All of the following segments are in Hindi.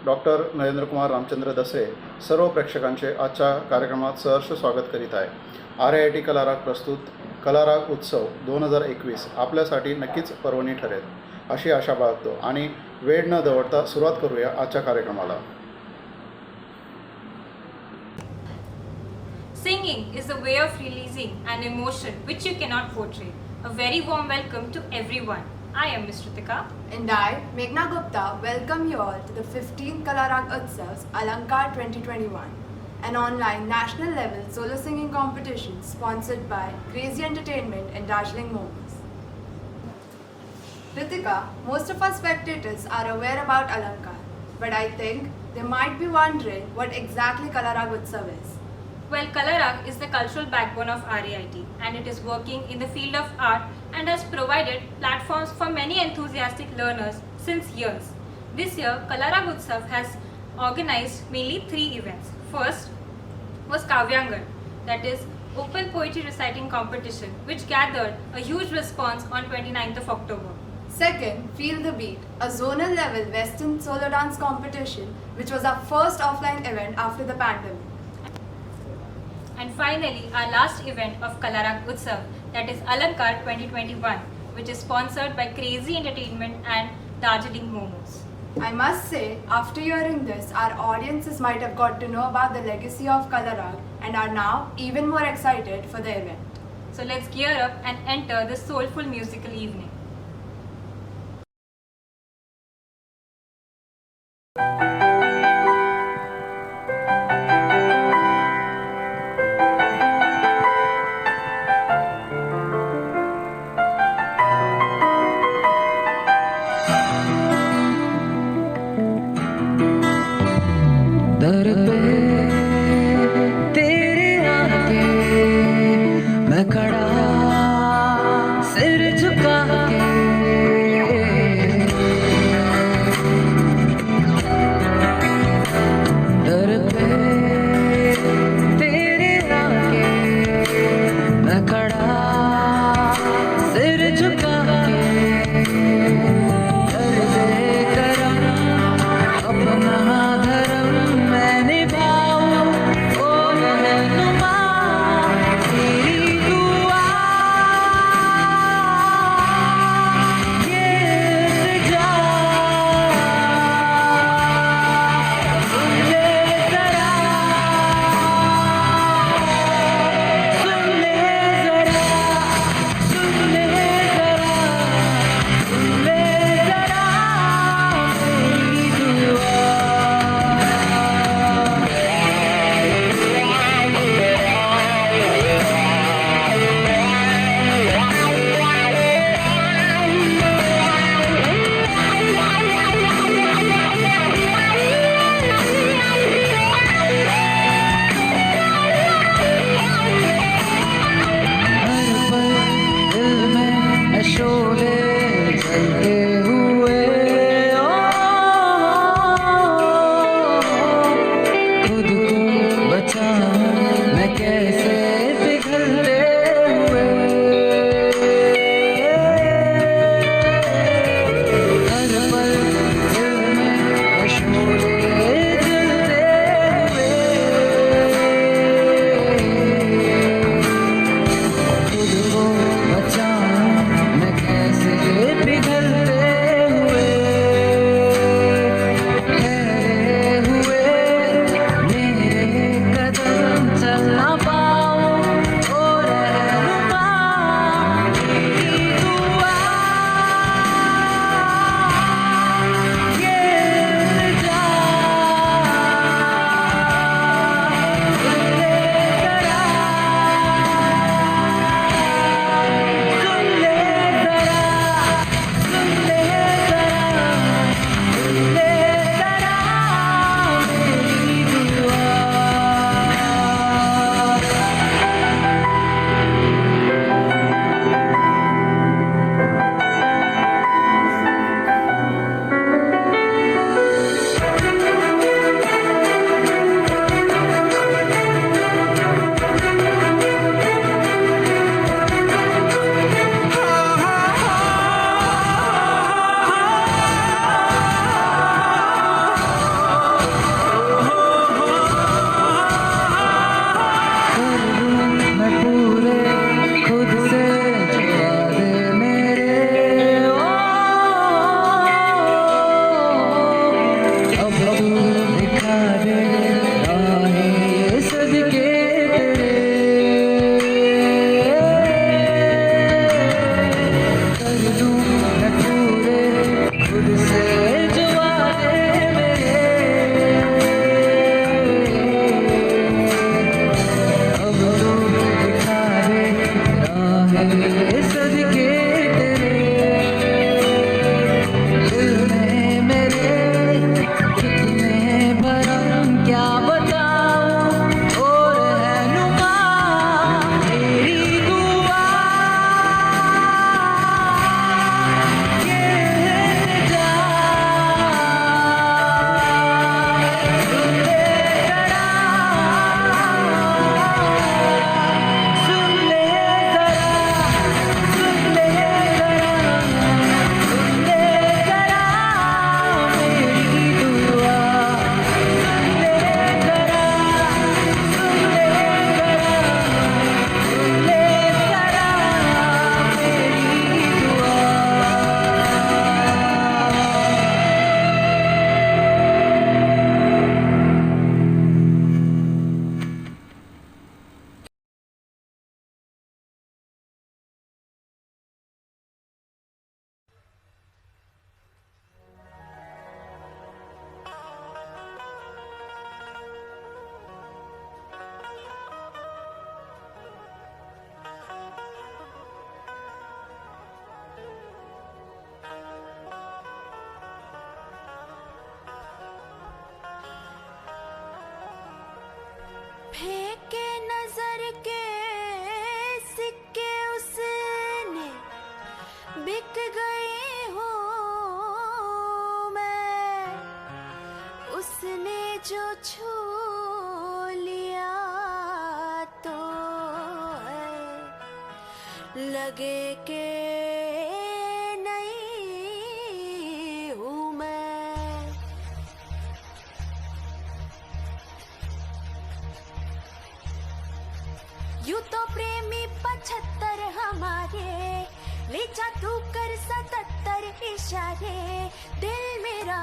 डॉक्टर नरेंद्रकुमार रामचंद्र दसरे सर्व प्रेक्षकांचे आजच्या कार्यक्रमात सहर्ष स्वागत करीत आहे. RIIT कलाराग प्रस्तुत कलाराग उत्सव 2021 आपल्यासाठी नक्कीच पर्वणी ठरेल अशी आशा बाळगतो आणि वेळ न दवडता सुरुवात करूया आजच्या कार्यक्रमाला. Singing is a way of releasing an emotion which you cannot portray. A very warm welcome to everyone. I am Ms. Ritika. And I, Meghna Gupta, welcome you all to the 15th Kalarag Utsavs Alankar 2021, an online national level solo singing competition sponsored by Crazy Entertainment and Darjeeling Momos. Ritika, most of our spectators are aware about Alankar, but I think they might be wondering what exactly Kalarag Utsav is. Well, Kalarag is the cultural backbone of RIIT and it is working in the field of art and has provided platforms for many enthusiastic learners since years. This year, Kalarag Utsav has organized mainly 3 events. First was Kavyangan, that is open poetry reciting competition, which gathered a huge response on 29th of October. Second, Feel the Beat, a zonal level Western solo dance competition which was our first offline event after the pandemic. And finally, our last event of Kalarag Utsav, that is Alankar 2021, which is sponsored by Crazy Entertainment and Darjeeling Momos. I must say, after hearing this, our audiences might have got to know about the legacy of Kalarag and are now even more excited for the event. So let's gear up and enter the soulful musical evening. दर पे तेरे आके मैं खड़ा सिर झुका के दर पे तेरे आके मैं खड़ा सिर झुका के कर दे करम अपना धर्म मैं निभा के नजर के सिक्के उसने बिक गई हूँ मैं, उसने जो छू लिया तो है लगे के नहीं हूँ मैं। यूं तो प्रेमी 75 हमारे, ले जा तू कर 77 इशारे, दिल मेरा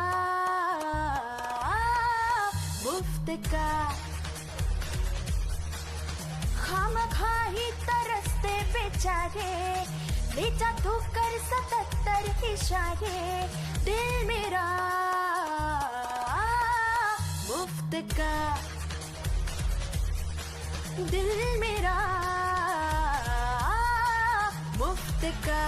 मुफ्त का खामखा ही तरसते बेचारे, ले जा तू कर 77 इशारे, दिल मेरा मुफ्त का, दिल मेरा मुफ्त का।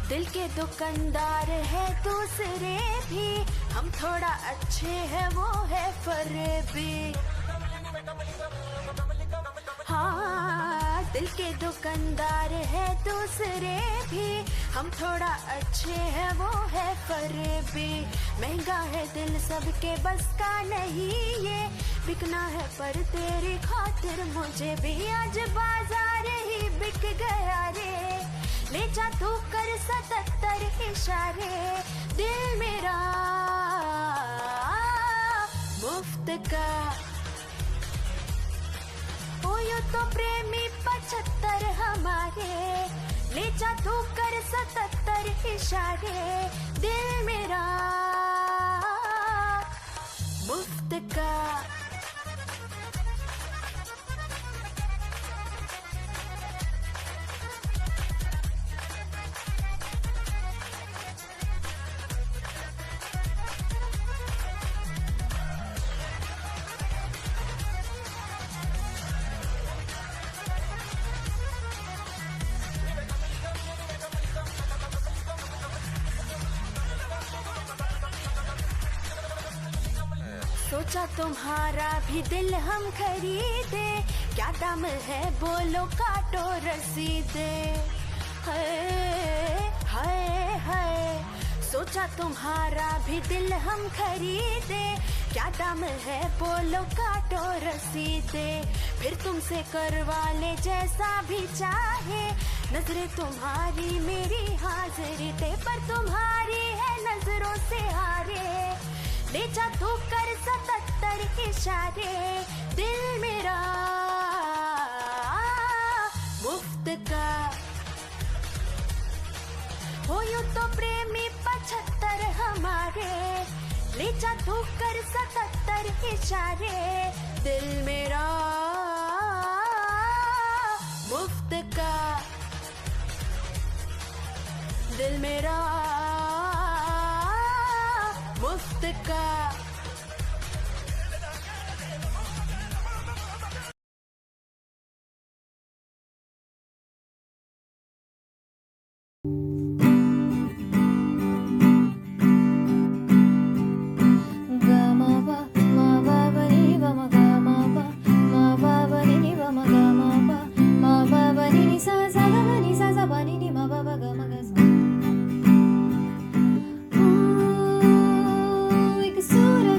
दिल के दुकानदार है दूसरे भी, हम थोड़ा अच्छे हैं वो है फरेबी। हाँ दिल के दुकानदार है दूसरे भी, हम थोड़ा अच्छे हैं वो है फरेबी। महंगा है दिल सबके बस का नहीं ये, बिकना है पर तेरी खातिर मुझे भी, आज बाजार ही बिक गया रे, ले जा तू कर 77 इशारे, दिल मेरा मुफ्त का। ओ यूं तो प्रेमी 75 हमारे, ले जा तू कर 77 इशारे, दिल मेरा मुफ्त का। सोचा तुम्हारा भी दिल हम खरीदे, क्या दाम है बोलो काटो रसीदे। हाय हाय हाय, सोचा तुम्हारा भी दिल हम खरीदे, क्या दाम है बोलो काटो रसीदे। फिर तुमसे करवा ले जैसा भी चाहे, नजरें तुम्हारी मेरी हाजिरी थे, पर तुम्हारी है नजरों से हारे, ले जा तू कर 77 इशारे, दिल मेरा मुफ्त का। हो यूं तो प्रेमी 75 हमारे, ले जा तू कर 77 इशारे, दिल मेरा मुफ्त का, दिल मेरा मुफ्त का। एक सूरज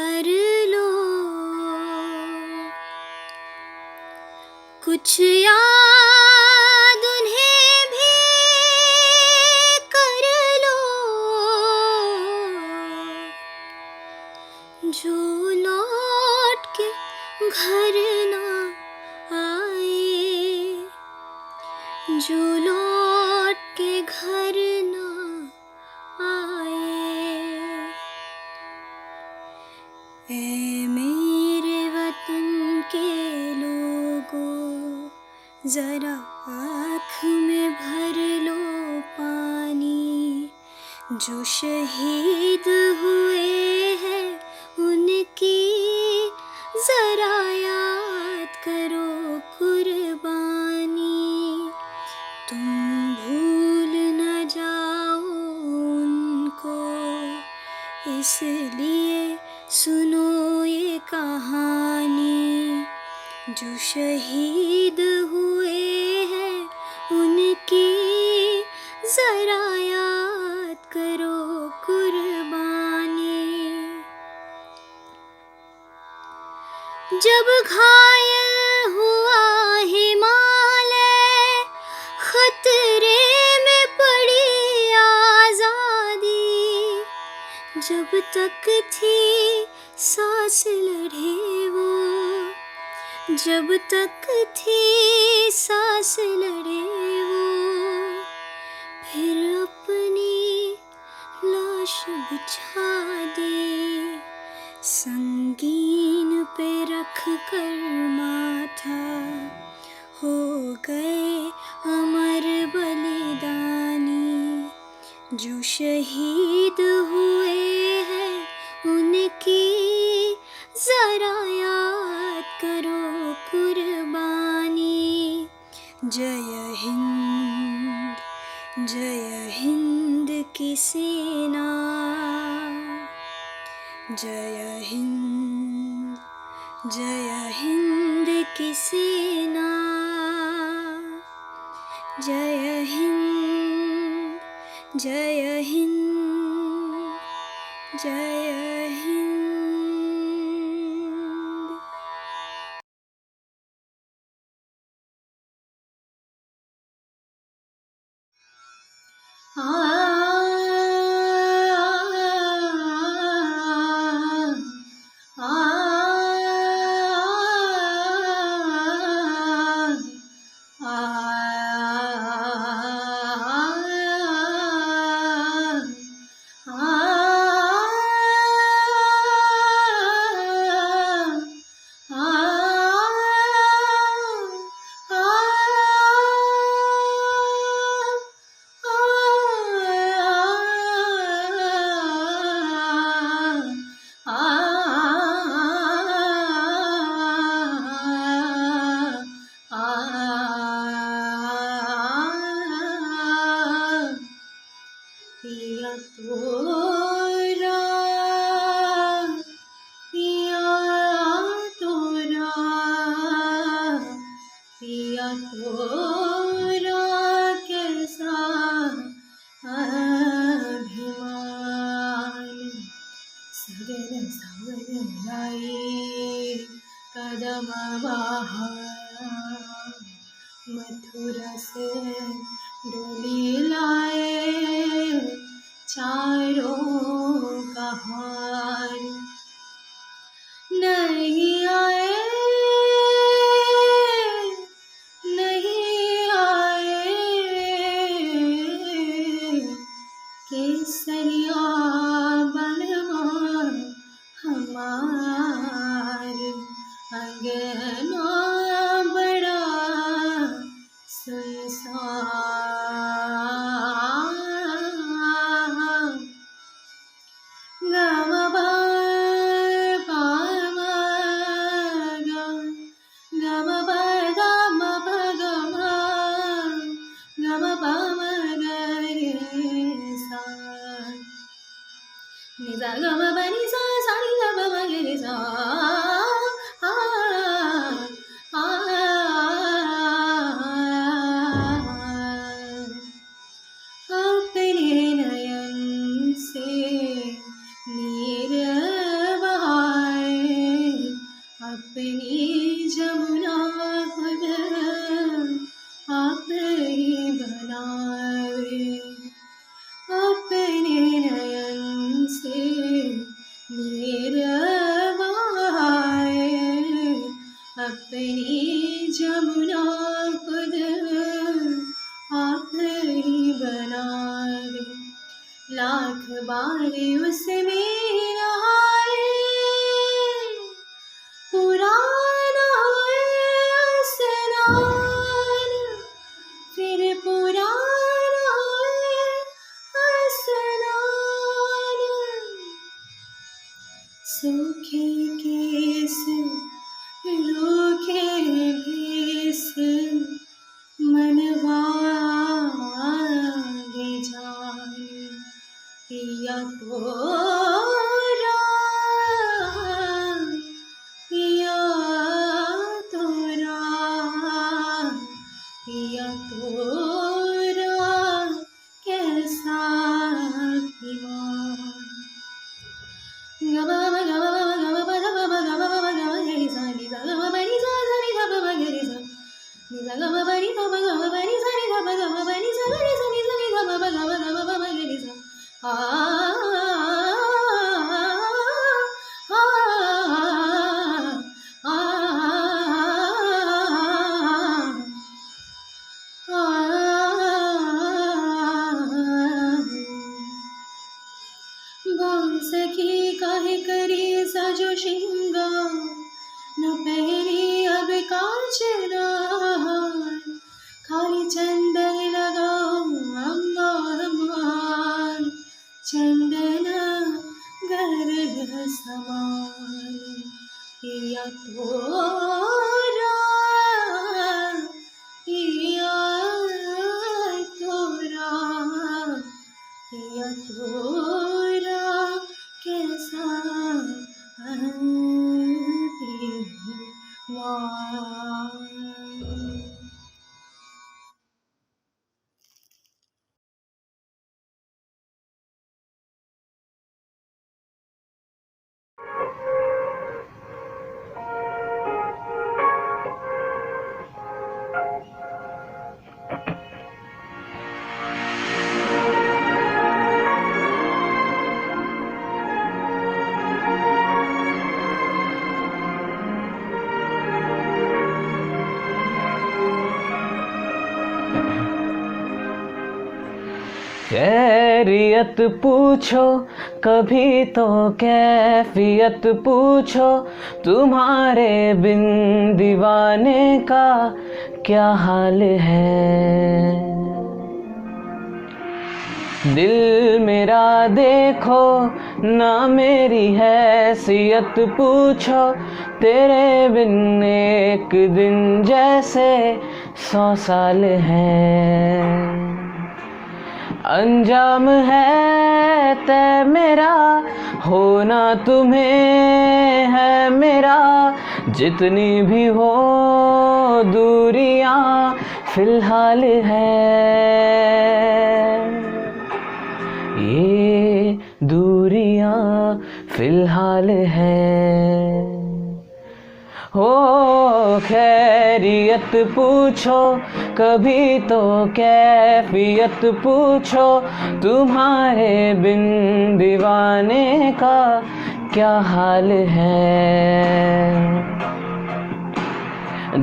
कर लो, कुछ याद उन्हें भी कर लो, जो लौट के घर ना आए, जो लौट के घर ना आए। ऐ मेरे वतन के लोगों, जरा आँख में भर लो पानी, जो शहीद हुए हैं उनकी जरा याद करो कुर्बानी। तुम भूल न जाओ उनको, इसलिए सुनो ये कहानी, जो शहीद हुए हैं उनकी जरा याद करो कुर्बानी। जब घायल हुआ हिमालय, खतरे में पड़ी आजादी, जब तक थी सांस लड़े वो, जब तक थी सांस लड़े वो, फिर अपनी लाश बिछा दी, संगीन पे रख कर माथा, हो गए अमर बलिदानी, जो शहीद हुए हैं उनकी जरा याद करो कुर्बानी। जय हिंद की सेना, जय हिंद की सेना, जय हिंद, जय हिंद, जय हिंद। पिया तोरा, पिया तोरा, पिया तोरा कैसा अभिमान, सगन सवन लाई कदम बहार, मथुरा से डोली लाए चारों का हार। नहीं आए, नहीं आए, केसरिया बनवा हमार, अंगना बड़ा सुनसान। गम पाम गम गम गम गम पाम गे सा, निजा गम बनी सा सानी गम गे सा, आ आ अपनी जमुना खुद आप ही बनावे, लाख बार उसमें नहाए, पुराना है स्नान, फिर पुराना है स्नान। सूखे केस रूखे भेस, मनवा जान, पिया तोरा, पिया तोरा, पिया तोरा कैसा ईमान। सखी काहे करी सजो श्रृंगार, न पहरी अब कांचनार, खाली चंदन लगाओ अम्मा हमार, चंदन गर्द समान। पिया तोरा, पिया तोरा, पिया तोरा कैसा ईमान। खैरियत पूछो कभी तो कैफियत पूछो, तुम्हारे बिन दीवाने का क्या हाल है। दिल मेरा देखो ना मेरी हैसियत पूछो, तेरे बिन एक दिन जैसे 100 साल है। अंजाम है तय मेरा होना तुम्हें है मेरा, जितनी भी हो दूरियां फिलहाल है। ये दूरियां फिलहाल है। हो खैरियत पूछो कभी तो कैफियत पूछो, तुम्हारे बिन दीवाने का क्या हाल है।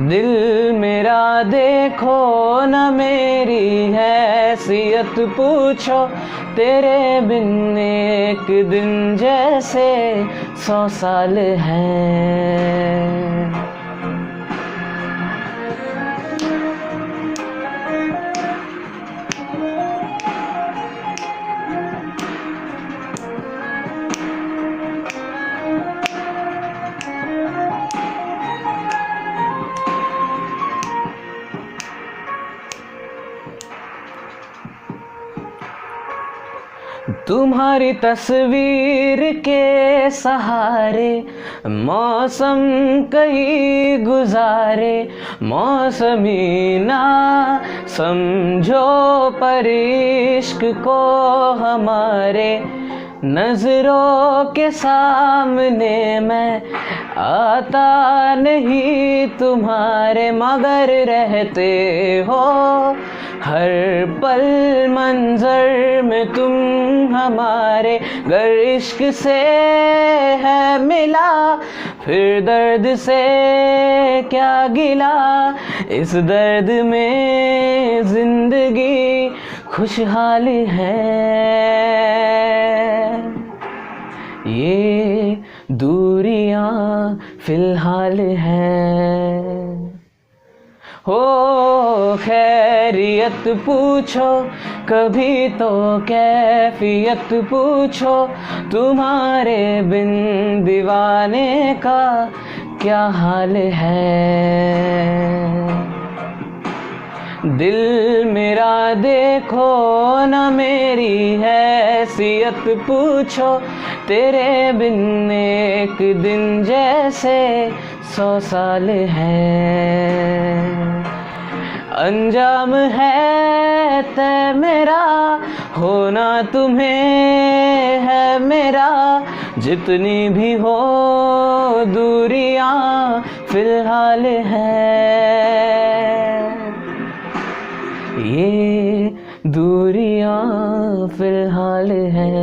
दिल मेरा देखो न मेरी हैसियत पूछो, तेरे बिन एक दिन जैसे 100 साल है। तुम्हारी तस्वीर के सहारे मौसम कहीं गुजारे, मौसमी ना समझो पर इश्क को हमारे। नजरों के सामने मैं आता नहीं तुम्हारे, मगर रहते हो हर पल मंजर में तुम हमारे, गर इश्क से है मिला फिर दर्द से क्या गिला, इस दर्द में जिंदगी खुशहाल है। ये दूरियां फिलहाल है। हो खैरियत पूछो कभी तो कैफियत पूछो, तुम्हारे बिन दीवाने का क्या हाल है। दिल मेरा देखो न मेरी हैसियत पूछो, तेरे बिन एक दिन जैसे 100 साल है। अंजाम है तय मेरा, होना तुम्हें है मेरा, जितनी भी हो दूरियां फिलहाल है। ये दूरियां फिलहाल है।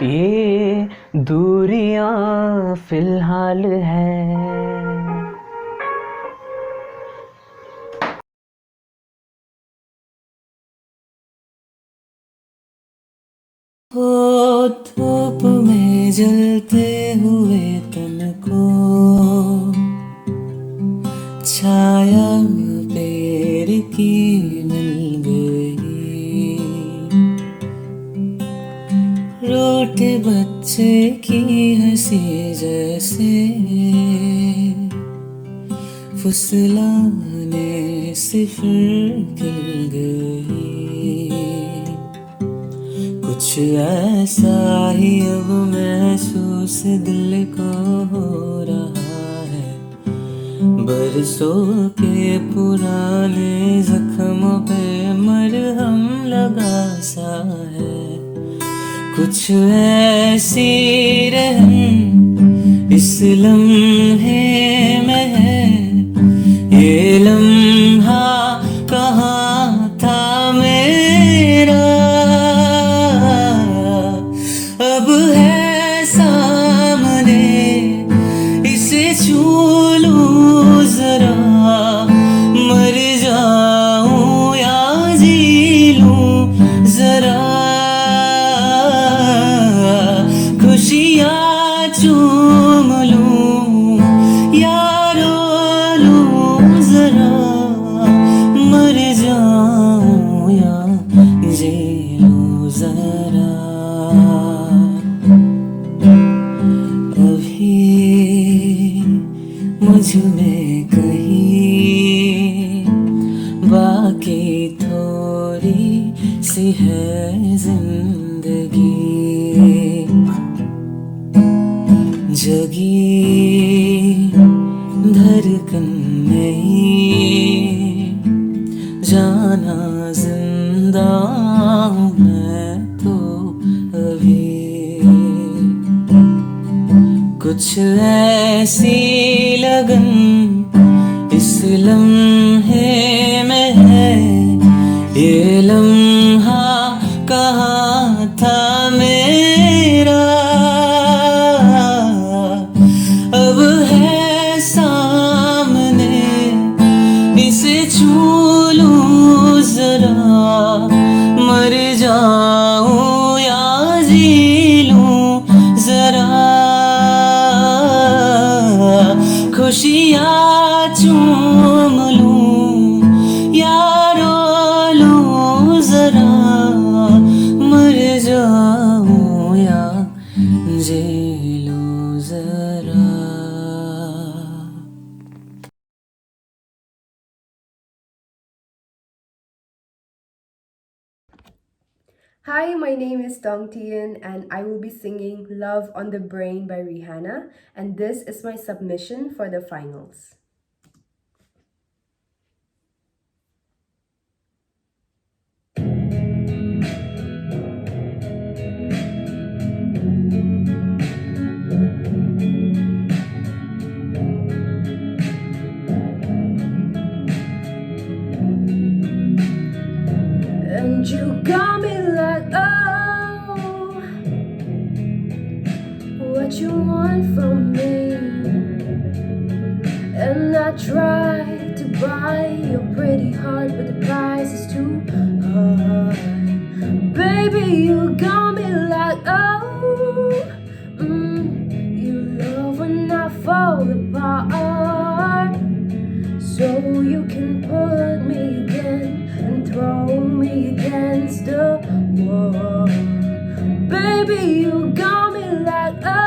ये दूरियां फिलहाल है। ओ धूप में जलते हुए तन को छाया पेड़ की मिल गई, रोटे बच्चे की हंसी जैसे फुसलाने से फिर खिल गई। कुछ ऐसा ही अब महसूस दिल को हो रहा है, बरसों के पुराने जख्मों पे मरहम लगा सा है। कुछ ऐसी रहन इस लम्हे में है, ये लम्हा कहाँ था मेरा, अब है सामने इसे छू लूं जरा, मर जाऊं या जी लूं जरा, खुशियाँ चूम लूं या रो लूं जरा, मर जाऊं या जी लूं जरा। अभी मुझ में कहीं बाकी थोड़ी सी है जिंदगी, जगी धड़कन नहीं, जाना जिंदा हूँ मैं तो अभी। कुछ ऐसी लगन इस लम्हे में है, ये लम्हा कहाँ था मेरा, अब है सामने इसे छू लूं जरा, मर जाऊं या जी लूं जरा, खुशियाँ चूम लूं या रो लूं जरा, मर जाऊं या जी लूं जरा। Hi, my name is Dong Tien, and I will be singing Love on the Brain by Rihanna, and this is my submission for the finals. And you got me like, oh, what you want from me? And I tried to buy your pretty heart, but the price is too high. Baby, you got me like, oh, you love when I fall apart. So you can put me again and throw me against the wall. Baby, you got me like, oh,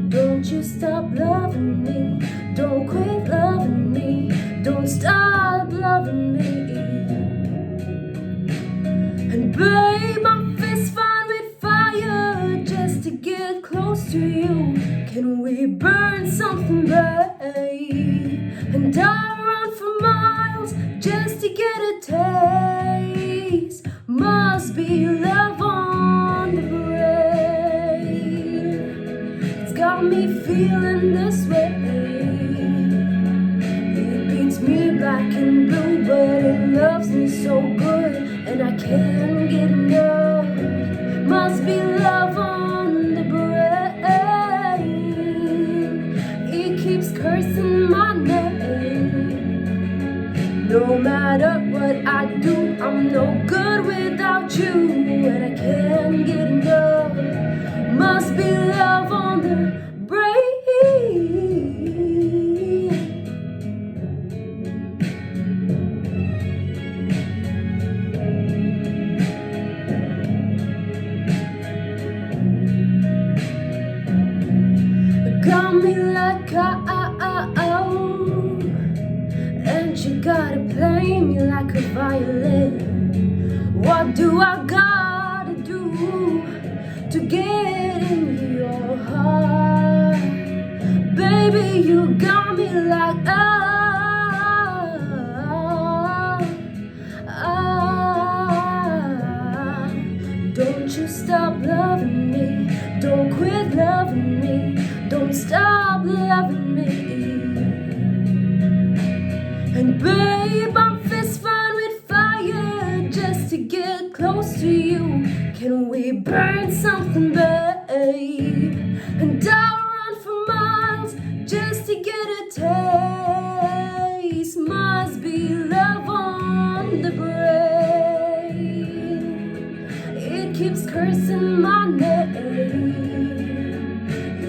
don't you stop loving me. Don't quit loving me. Don't stop loving me. And babe, I'm fist fine with fire just to get close to you. Can we burn something, babe? And I run for miles just to get a taste. Must be love on the brain. It's got me feeling this way. It beats me black and blue, but it loves me so good, and I can't get enough. Must be love on the brain. It keeps cursing my name. No matter what I do, I'm no good without you, and I can't get enough. Must be love on the brain. Got me like and you gotta play me like a violin. What do I gotta do to get into your heart? Baby, you got me like don't you stop loving me. Don't quit loving me. Don't stop loving me. And babe, I'm fist fine with fire just to get close to you. Can we burn something, babe? And I'll run for miles just to get a taste. Must be love on the brain. It keeps cursing my name.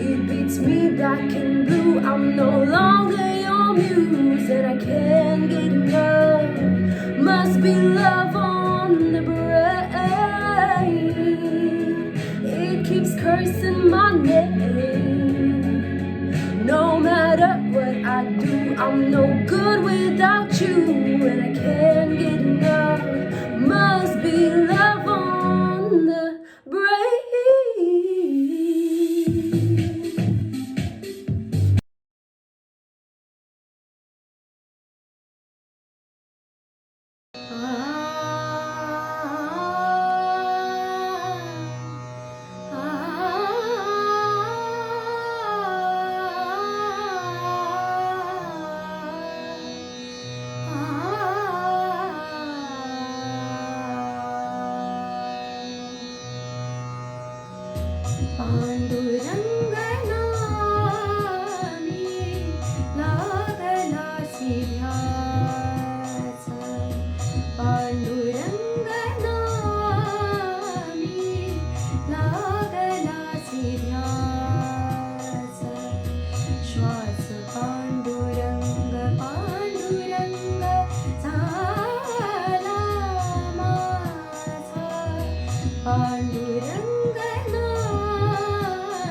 It beats me black and blue. I'm no longer your muse, and I can't get enough. Must be love on the brain. It keeps cursing my name. No matter what I do, I'm no good without you, and I can't get enough. Must be love on the brain. Pandurang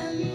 नामी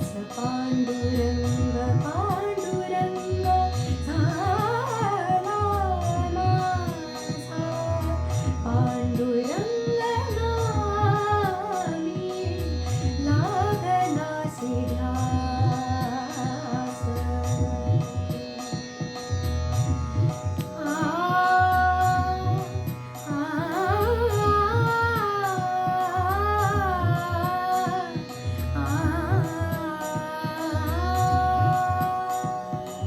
श्वास पांडुरंग पांडुरंग झाला माझा पांडुरंग नामी लागलासी ध्यास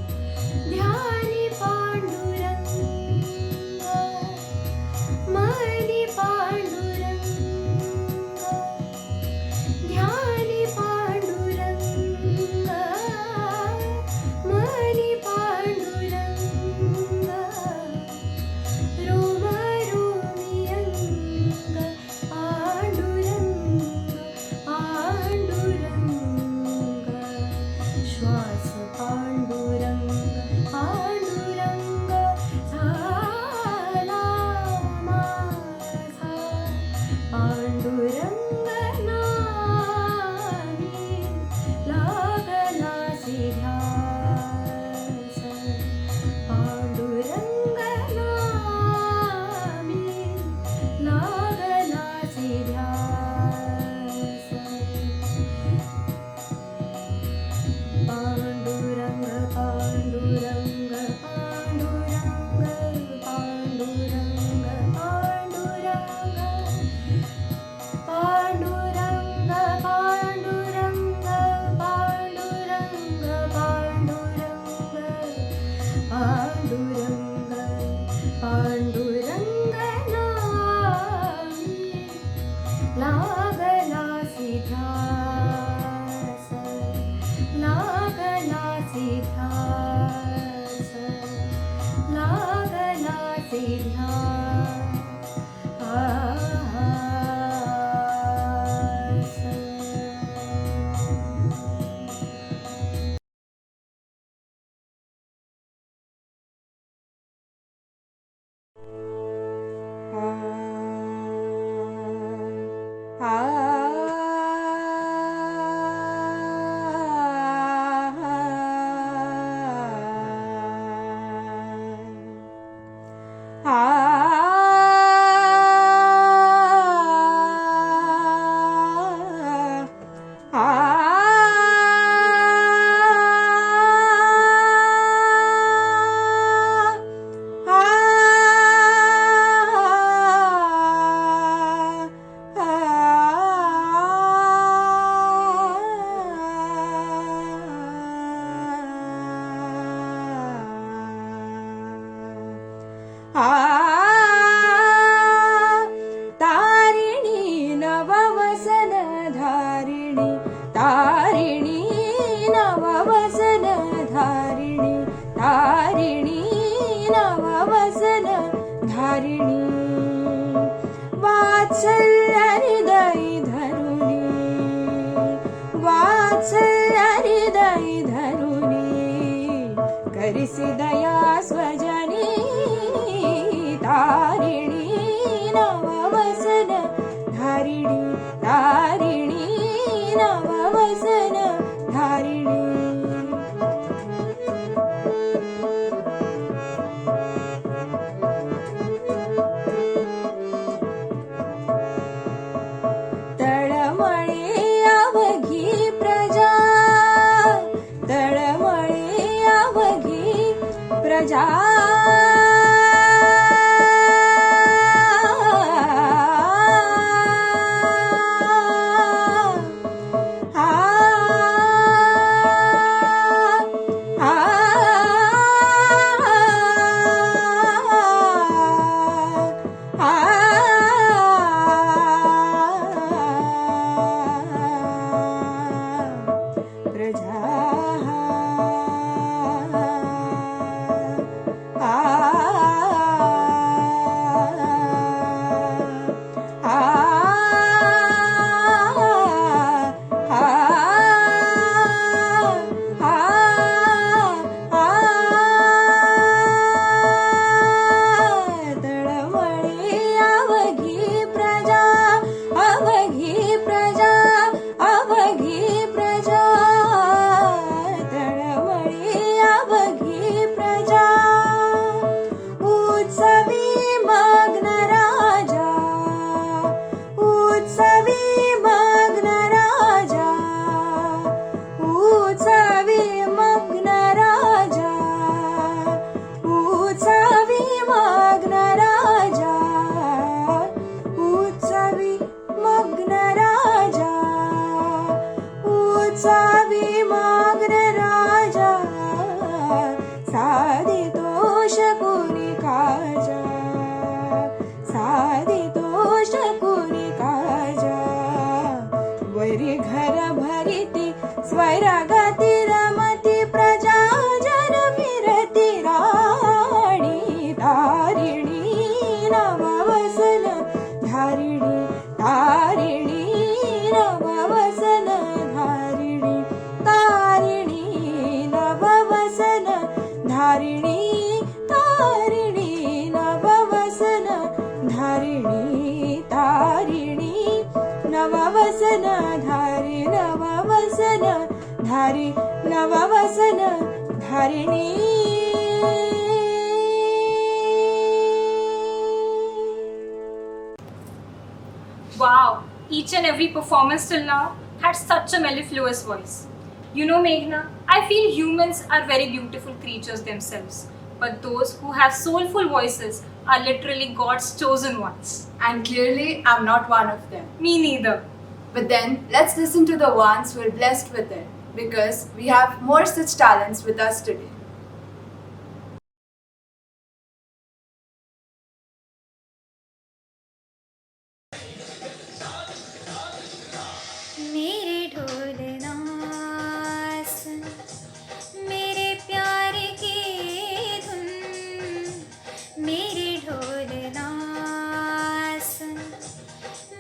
ध्यानी पांडुरंग मनी पांडुरंग ध्यानी पांडुरंग मनी पांडुरंग रोम रोमियंग पांडुरंग पांडुरंग श्वास पांडुरंग पांडुरंग झाला माझा पांडुरंग नामी लागलासी ध्यास पांडुरंग नामी लागलासी ध्यास पांडुरंग पांडुरंग पांडुरंग पांडुरंग पांडुरंग पांडुरंग पांडुरंग पांडुरंग पांडुरंग पांडुरंग नामी लागलासी ध्यास लागलासी ध्यास लागलासी ध्यास तारिणी नववसन धारिणी तारिणी नववसन धारिणी तारिणी नववसन धारिणी वात्सल्य हृदय धरुणी वात्सल्य हृदय धरुणी करिसि दया स्वजनी तारिणी नववसन धारिणी तारिणी नववसन धारिणी तळमळे अवघी प्रजा तळमळे अवघी प्रजा उत्सवी मग्न राजा, उत्सवी मग्न राजा, उत्सवी मग्न राजा, उत्सवी मग्न राजा, साधी दोष कुणी काजा, साधी दोष कुणी काजा, वरी घर भरिती स्वैरागती रमती प्रजा जन फिरती राणी, तारिणी नववसन धारिणी, तारिणी नववसन धारिणी, तारिणी नववसन धारिणी, तारिणी नववसन धारिणी, तारिणी नववसन धारी, नववसन धारी, नववसन धारिणी. Wow, each and every performance till now had such a mellifluous voice. You know, Meghna, I feel humans are very beautiful creatures themselves, but those who have soulful voices are literally God's chosen ones. And clearly, I'm not one of them. Me neither. But then, let's listen to the ones who are blessed with it, because we have more such talents with us today. मेरे ढोलना सुन, मेरे प्यार की धुन, मेरे ढोलना सुन,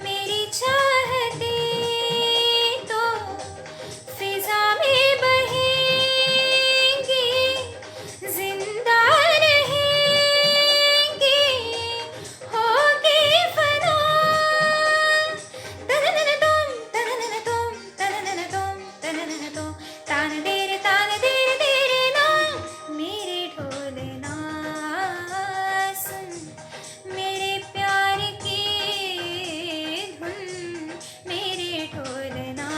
मेरी चाहते तो फिजा में बहेंगे, जिंदा रहेंगे, होके फना. तननन तुम, तननन तुम, तननन तुम, तननन तुम, तान तेरे ना. मेरे ढोलना सुन, मेरे प्यार की धुन, मेरे ढोलना.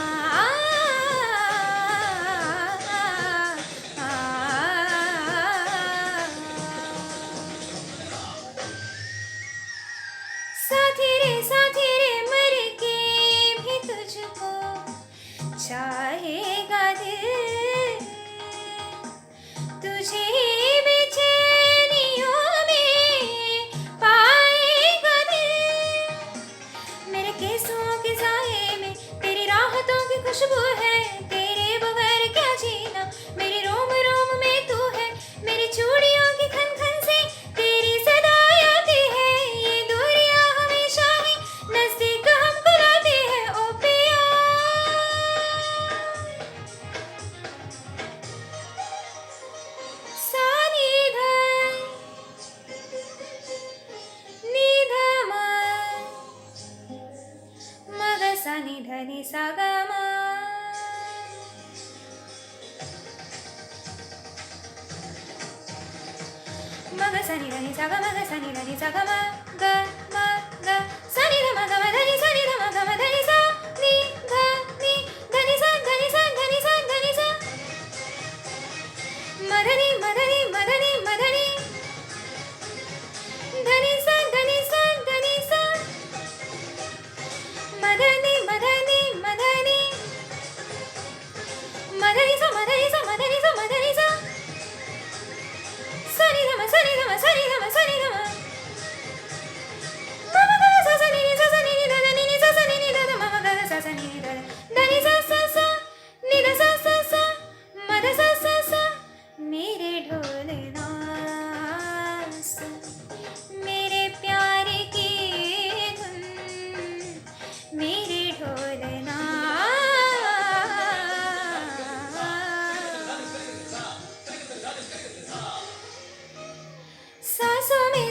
साथी रे मर के भी तुझको चाहेगा दिल, तुझे बेचैनियों में पाएगा दिल. मेरे केसों के साए में तेरी राहतों की खुशबू है, तेरे बगैर क्या जीना. मेरे रोम रोम में तू है, मेरी चूड़ियों की खन खन से तेरी सदा आती है. ये दूरियां हमेशा ही नजदीक हमको लाती है. ओ पिया, सा निध मग सा निध नि सा ग म. मग सा नि ध नि सा ग, मग सा नि ध नि सा ग म ग म ग, सा नि ध म ग म ध नि, सा नि ध म ग म ध नि सा नि ध नि ध नि सा ध नि सा ध नि सा ध नि सा. म ध नि म ध नि म ध नि म ध नि ध नि सा ध नि सा ध नि सा. म ध नि म ध नि म ध नि म ध नि सा म ध नि सा म ध नि सा म ध नि सा. सा नि ध म सा नि ध म सा नि ध म सा नि ध म. म म ग सा सा नि नि सा सा नि नि ध ध नि नि सा सा नि नि ध ध म म ग सा सा नि नि ध ध नि सा सा सा नि ध सा सा सा म ध सा सा सा. मेरे ढोलना सुन, मेरे प्यार की धुन, मेरे ढोलना. सांसों में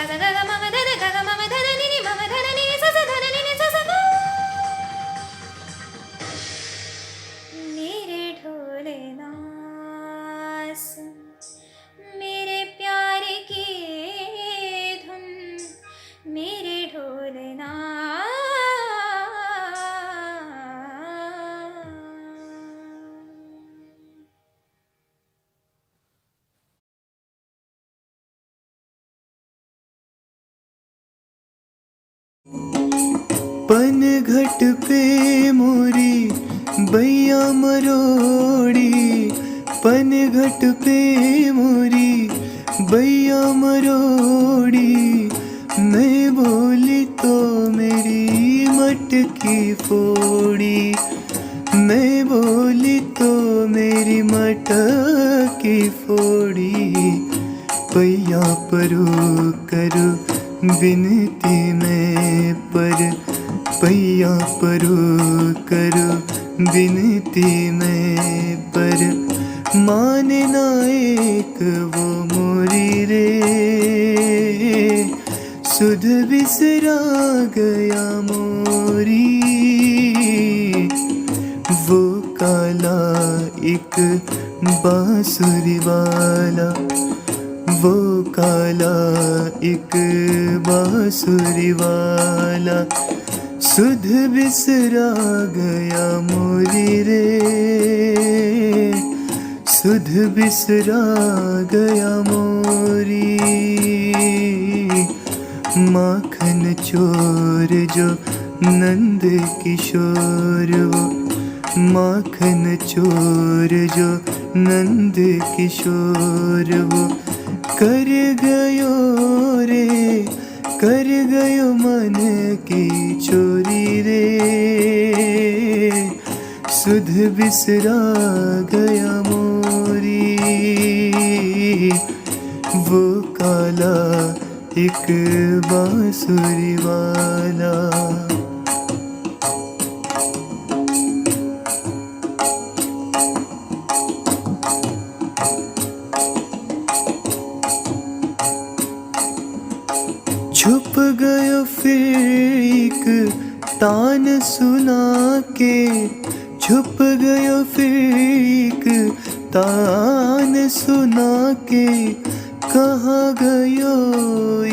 सा ग ग म म ध ध ग ग म म ध ध नि नि म म ध ध नि नि सा सा ध ध नि नि सा सा ग मेरे ढोलना सुन मेरे प्यार की धुन मेरे ढोलना पनघट पे मोरी बैया मरोड़ी, पनघट पे मोरी बैया मरोड़ी, मैं बोली तो मेरी मटकी फोड़ी, मैं बोली तो मेरी मटकी फोड़ी, पैया परो करो बिनती में पर, पैया परो करो बिनती में पर, माने ना एक वो मोरी रे, सुध बिसरा गया मोरी, वो काला एक बांसुरी वाला, वो काला एक बांसुरी वाला, सुध बिसरा गया मोरी रे, सुध बिसरा गया मोरी, माखन चोर जो नंद किशोर वो, माखन चोर जो नंद किशोर वो, कर गयो रे, कर गयो मन की चोरी रे, सुध बिसरा गया मोरी, वो काला एक बांसुरी वाला। छुप गयो फिर एक तान सुना के, छुप गयो फिर एक तान सुना के, कहाँ गयो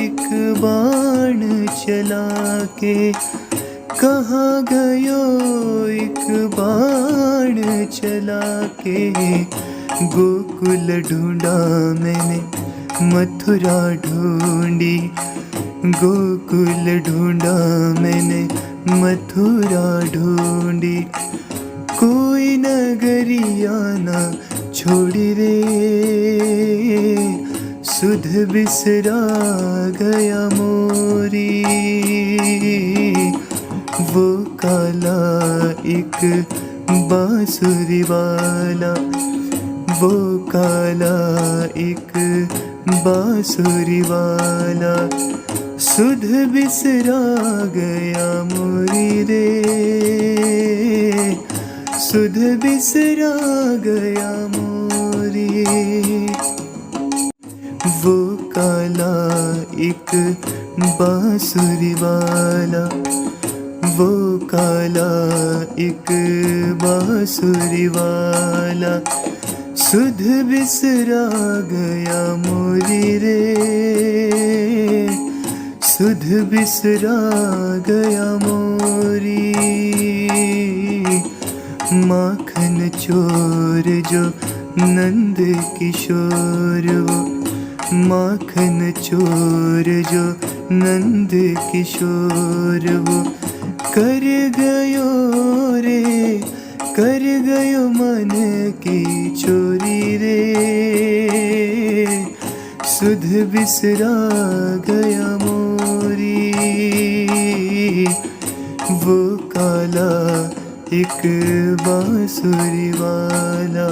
एक बाण चला के, कहाँ गयो एक बाण चला के, गोकुल ढूंढा मैंने मथुरा ढूंढी, गोकुल ढूंढा मैंने मथुरा ढूंढी, कोई नगरिया ना छोड़ी रे, सुध बिसरा गया मोरी, वो काला एक बांसुरी वाला, वो काला एक बांसुरी वाला, सुध बिसरा गया मोरी रे, सुध बिसरा गया मोरी, वो काला एक बांसुरी वाला, वो काला एक बांसुरी वाला, सुध बिसरा गया मोरी रे, सुध बिसरा गया मोरी, माखन चोर जो नंद किशोर वो, माखन चोर जो नंद किशोर वो, कर गयो रे, कर गयो मन की चोरी रे, सुध बिसरा गया मोरी, वो काला एक बांसुरी वाला।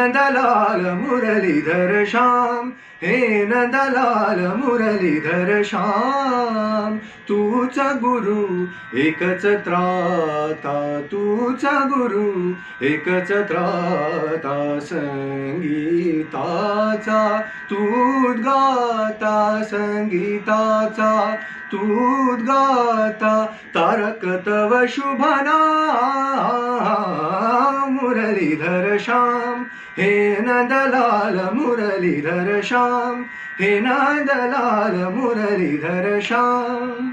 नंदलाल मुरलीधर श्याम, हे नंदलाल मुरलीधर श्याम. तूच गुरु एकच त्राता, तूच गुरु एकच त्राता. संगीताचा तूच गाता, संगीताचा तूच गाता. तारक तव शुभ नाम मुरलीधर श्याम, हे नंदलाल मुरलीधर श्याम, हे नंदलाल मुरलीधर श्याम.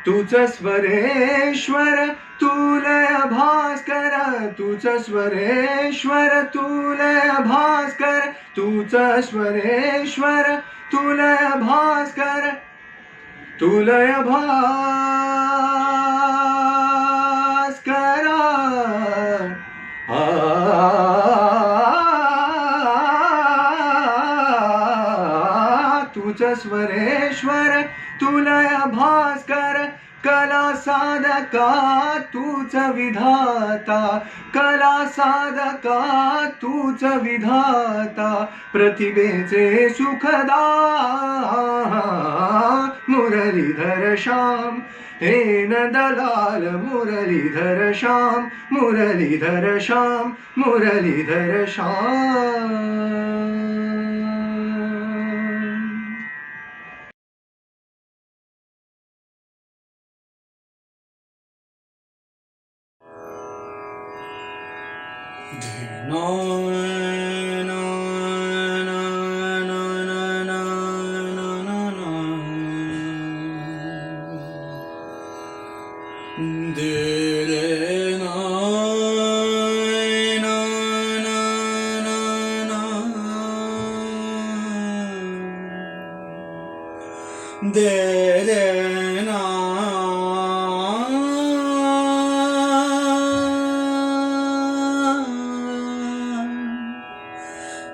तूच स्वरेश्वर तुलय भास्कर, तूच स्वरेश्वर तुलय भास्कर, तूच स्वरेश्वर तुलय भास्कर, तुलय भास्कर. तूच स्वरेश्वर तुलय भास्कर. कला साधका तूच विधाता, कला साधका तूच विधाता. प्रतिभेचे सुखदा मुरलीधर श्याम, हे Nandlal Muralidhar Shyam, Muralidhar Shyam, Muralidhar Shyam. No, no, no, no, no, no, no, no, no. Dere na, na, na, na, na. Dere na.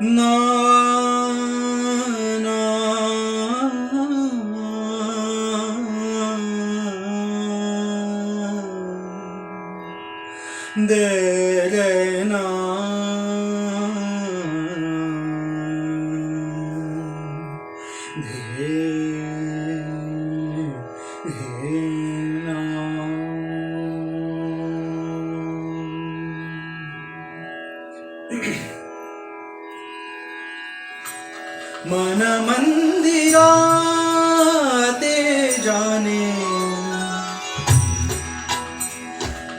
Na na de re na de na. मन मंदिरा ते जाने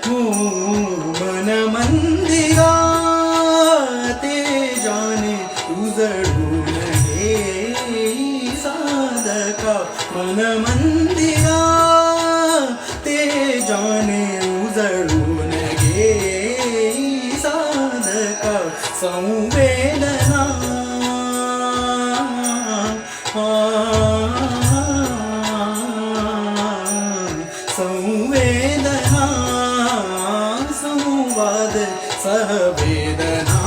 हो, मन मंदिरा ते जाने उजळून घे साधका. मन मंदिरा ते जाने उजळून घे साधका. संवेदना संवेदना संवाद सहवेदना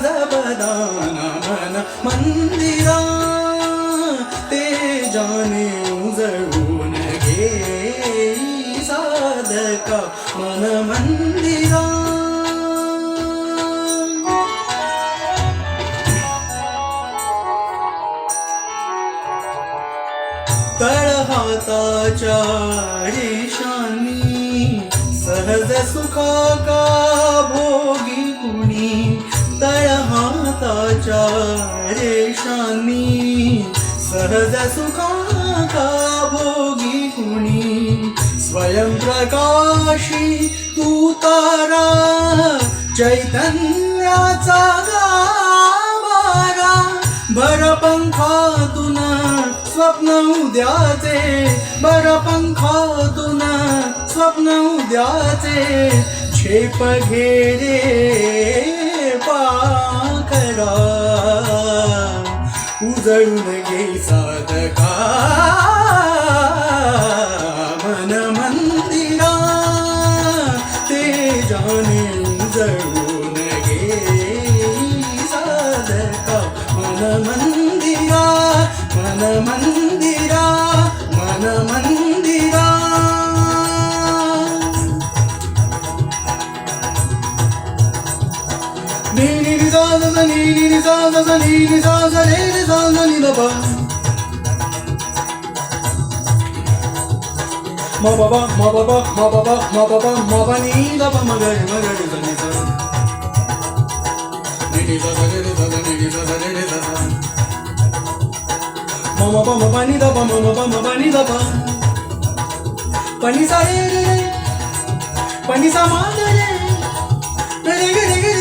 जबदान. मन मंदिरा ते जाने उजळून घे साधका. मन मंदिरा तळहाताच्या रेषांनी सहज सुखा का भोगी कुणी. तळहाताच्या रेषांनी सहज सुखा का भोगी कुणी. स्वयंप्रकाशी तू तारा चैतन्याचा गाभारा. भर पंखातून स्वप्न उद्याचे, भर पंखातून स्वप्न उद्याचे. झेप घेरे पाखरा उजळून घे साधका. मन मंदिरा ते जाने उजळून घे साधका. मन मंदिरा, मन मंदिरा, मन मंदिरा. रे सा सा रे सा सा नि द पा ma ba ba ma ba ba ma ba ba ma ba ba ma ba ni da ba ma ga re sa ni sa ni ni sa sa re sa sa ni ni sa sa re sa sa ma ba ni da ba ma ba ni da ba pa ni sa re pa ni sa ma ga re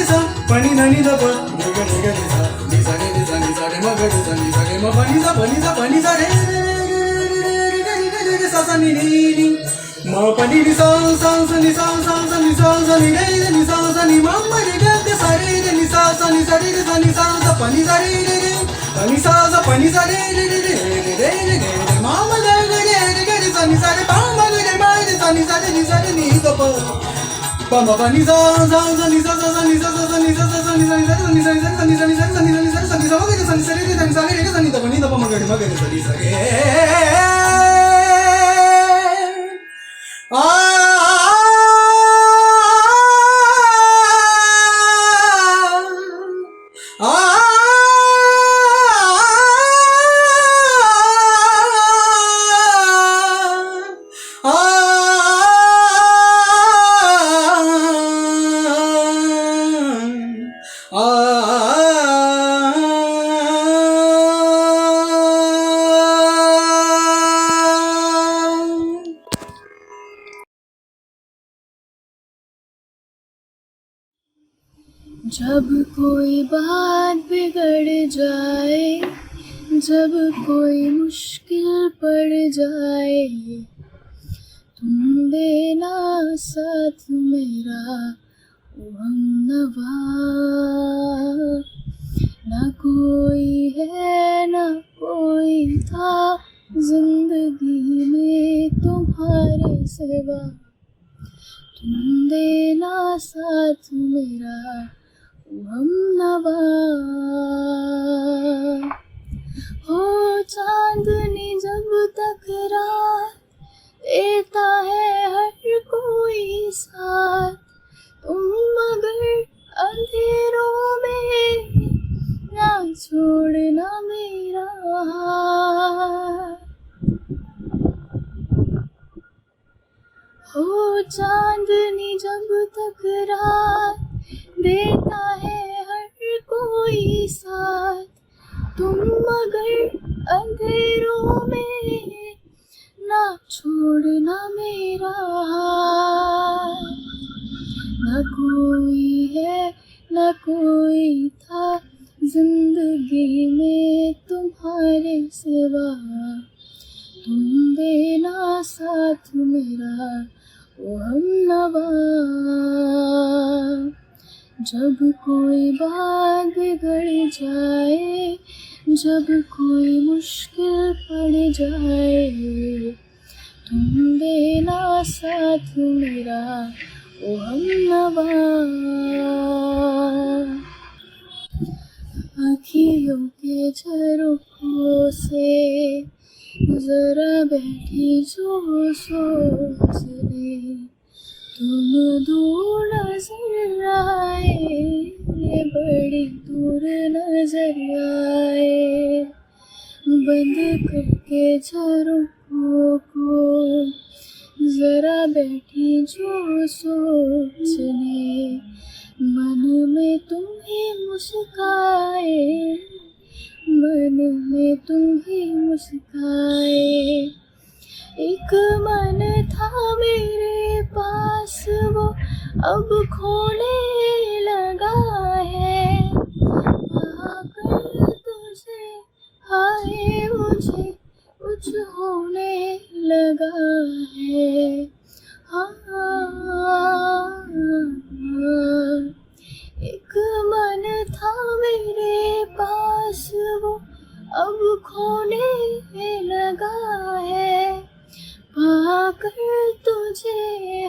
sa pa ni na ni da ba re sa ni sa re ma ga re sa ma pa ni sa re sa sa ni ni ma pa ni sa sa ni sa ni re ni sa ni ma ma re ga ga sa re ni sa ni sa ni sa pa ni sa re pa ni sa pa ni sa re ma ma ga re sa ni sa re pa ma ga re ma re sa ni ni da pa ma pa ni sa ni sa ni sa ni sa ni da pa ma ga re sa ni sa re जब कोई बात बिगड़ जाए, जब कोई मुश्किल पड़ जाए, तुम देना साथ मेरा ओ हमनवा। ना कोई है ना कोई था जिंदगी में तुम्हारे सिवा, तुम देना साथ मेरा हमनवा। हो चांदनी जब तक रात देता है हर कोई साथ, तुम मगर अंधेरों में ना छोड़ना मेरा हाथ। हो चांदनी जब तक रात देता है हर कोई साथ, तुम मगर अंधेरों में ना छोड़ना मेरा हाथ। ना कोई है ना कोई था जिंदगी में तुम्हारे सिवा, तुम देना साथ मेरा ओ हमनवा। जब कोई बात बिगड़ जाए, जब कोई मुश्किल पड़ जाए, तुम देना साथ मेरा ओ हमनवा। आँखियों के झरोखों से जरा बैठी जो सोचने, तुम दूर नजर आए, ये बड़ी दूर नजर आए। बंद करके झरोखों को जरा बैठी जो सोचने, मन में तुम ही मुस्काए, मन में तुम ही मुस्काए। एक मन था मेरे पास वो अब खोने लगा है, पाकर तुझे हाय मुझे कुछ होने लगा है। हाँ, एक मन था मेरे पास वो अब खोने लगा है, पाकर तुझे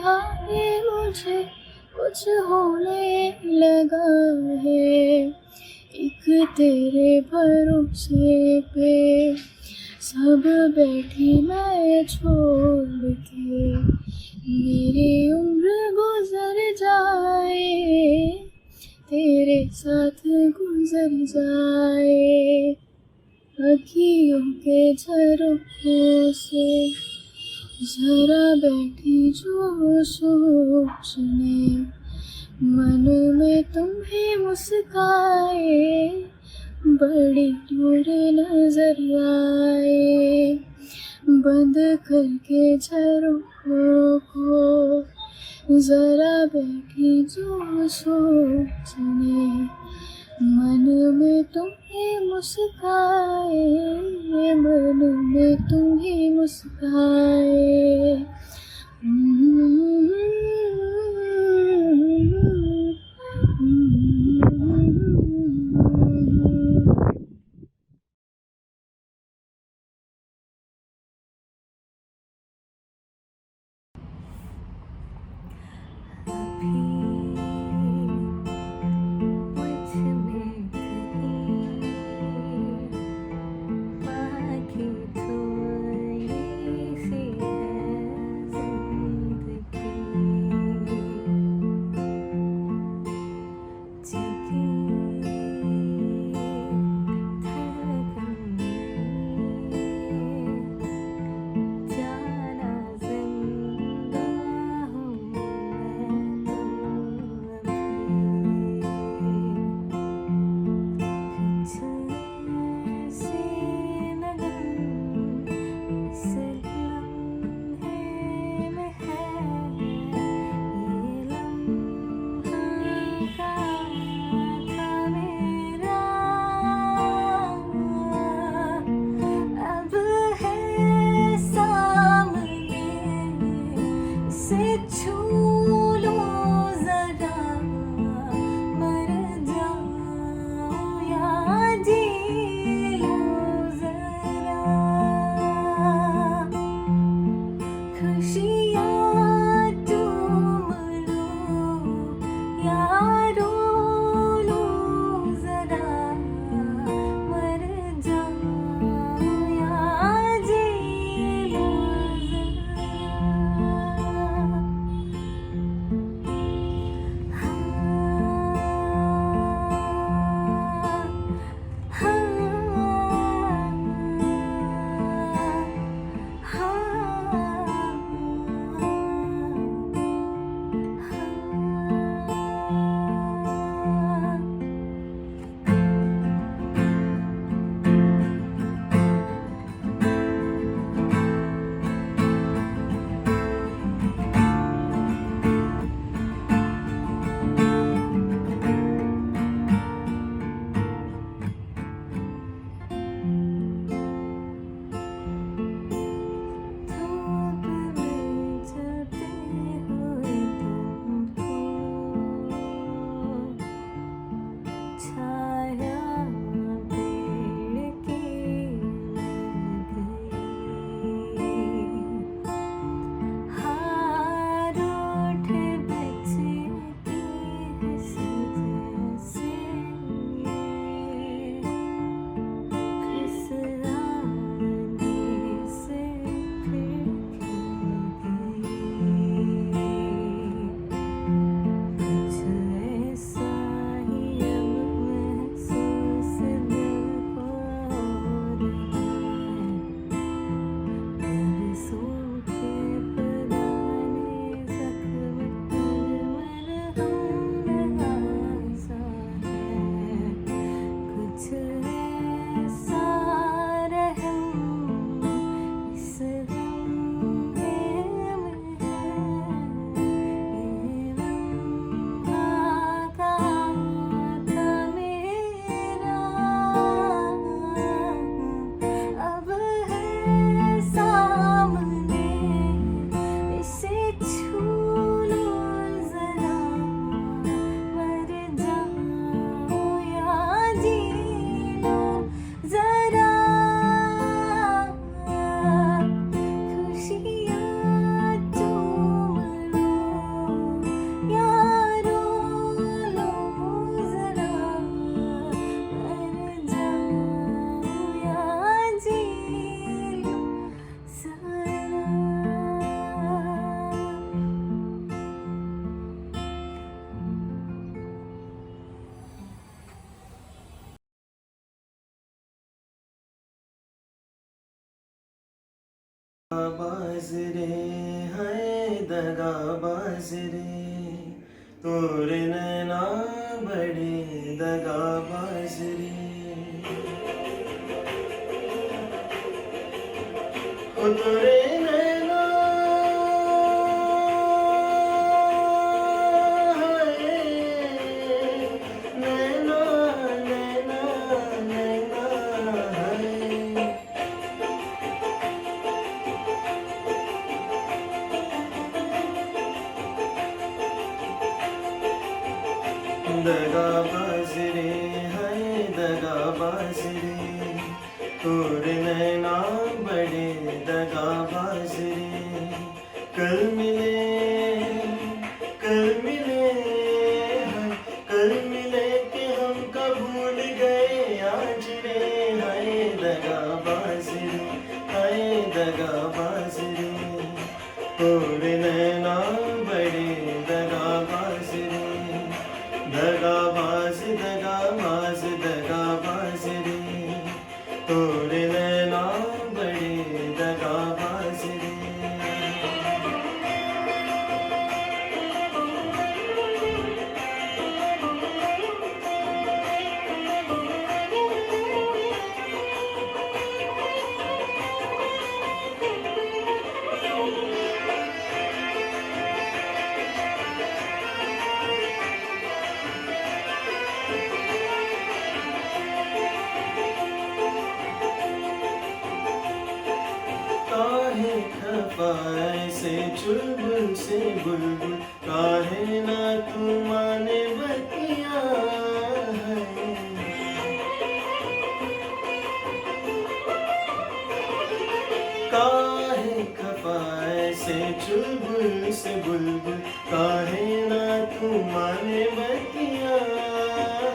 हाय मुझे कुछ होने लगा है। एक तेरे भरोसे पे सब बैठी मैं छोड़ के, मेरी उम्र गुजर जाए तेरे साथ गुजर जाए, अखियों के झरोखों से जरा बैठी जो सोचने, मन में तुम्हें मुस्काए, बड़ी दूर नजर आए, बंद करके झरोखों को जरा बैठी जो सोचने, मन में तुम्हें मुस्काए, मन में तुम्हें मुस्काए। दगाबाज रे हाय दगाबाज रे तोरे नैना बड़े दगाबाज रे ओ तोरे नैना हाय नैना नैना नैना हाय दगाबाज रे हाय दगाबाज रे तोरे नैना बड़े दगाबाज रे कल मिले हाय कल मिले के हम कब भूल गए आज रे हाय दगाबाज रे हाय दगाबाज रे तोरे नैना बड़े दगाबाज रे दगाबाज दगाबाज दगाबाज रे तोरे नैना बड़े दगाबाज रे काहे खफाए से चुलबुल से बुलबुल काहे ना तू माने बतिया है काहे खफाए से चुलबुल से बुलबुल काहे ना तू माने बतिया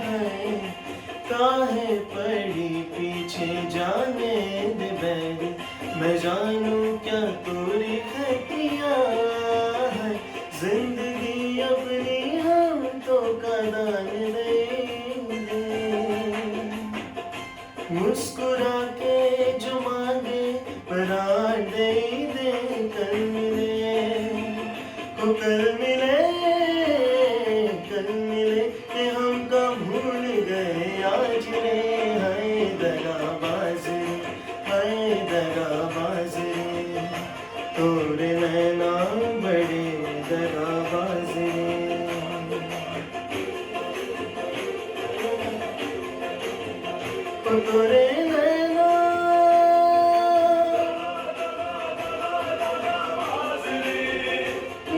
है काहे पड़ी पीछे जाने दे बैरी मैं जानू क्या तोरी खतिया है जिंदगी अपनी हम तो कदान देंगे मुस्कुरा के जो मांगे परार दे दे कल मिले हो कल मिले कि हम कब भूल गए आज रे हाय दगाबाज रे हाय दगाबाज रे तोरे नैना बड़े दगाबाज रे ओ तोरे नैना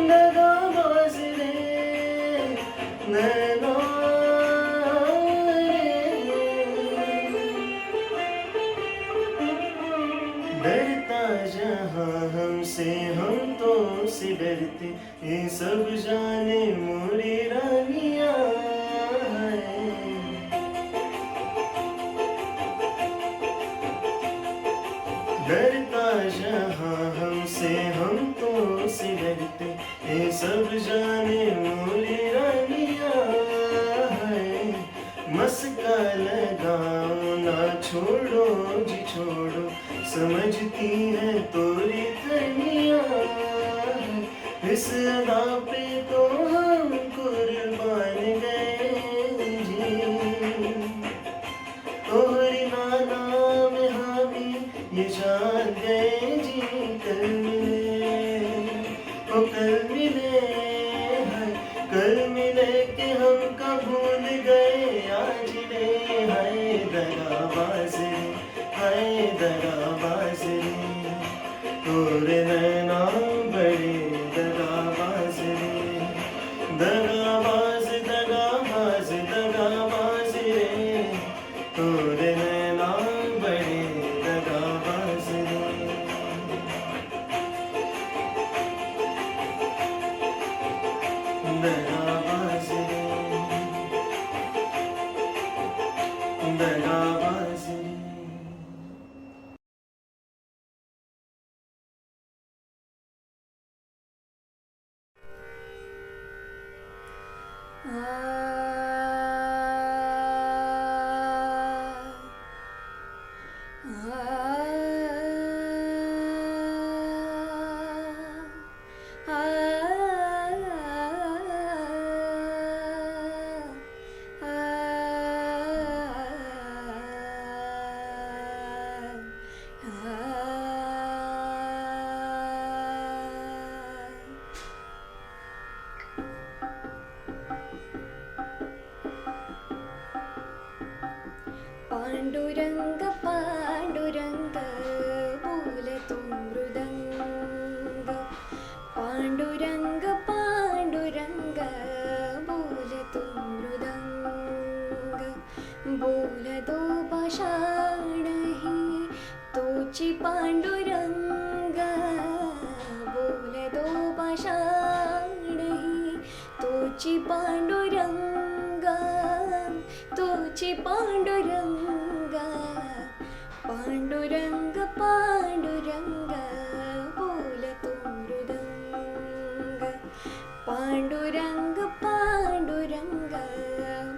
दगाबाज रे नैना डरता जहाँ हमसे हम तो से डरते ये सब जाने मोरी रानिया डरता जहाँ हमसे हम तो से डरते ये सब जाने मोरी रानिया मस्का लगाओ ना छोड़ो जी छोड़ो समझती है तोरी धनिया इस अदा पे तो हम कुर्बान गए जी तोरी नाना में हामी ये जान गए जी कल मिले हाय कल मिले कि हम कब भूल गए आज रे हाय दगाबाज रे हाय दगाबाज रे तोरे नैना बड़े दगाबाज रे दगाबाज दगाबाज दगाबाज रे तोरे नैना बड़े दगाबाज रे दगाबाज रे दगाबाज रे पांडुरंग पांडुरंग बोलतो मृदंग पांडुरंग पांडुरंग बोलतो मृदंग बोलतो पाषाणही तोची पांडुरंग बोलतो पाषाणही तोची पांडुरंग तोची पांडुरंग पांडुरंग पांडुरंग बोलतो मृदंग पांडुरंग पांडुरंग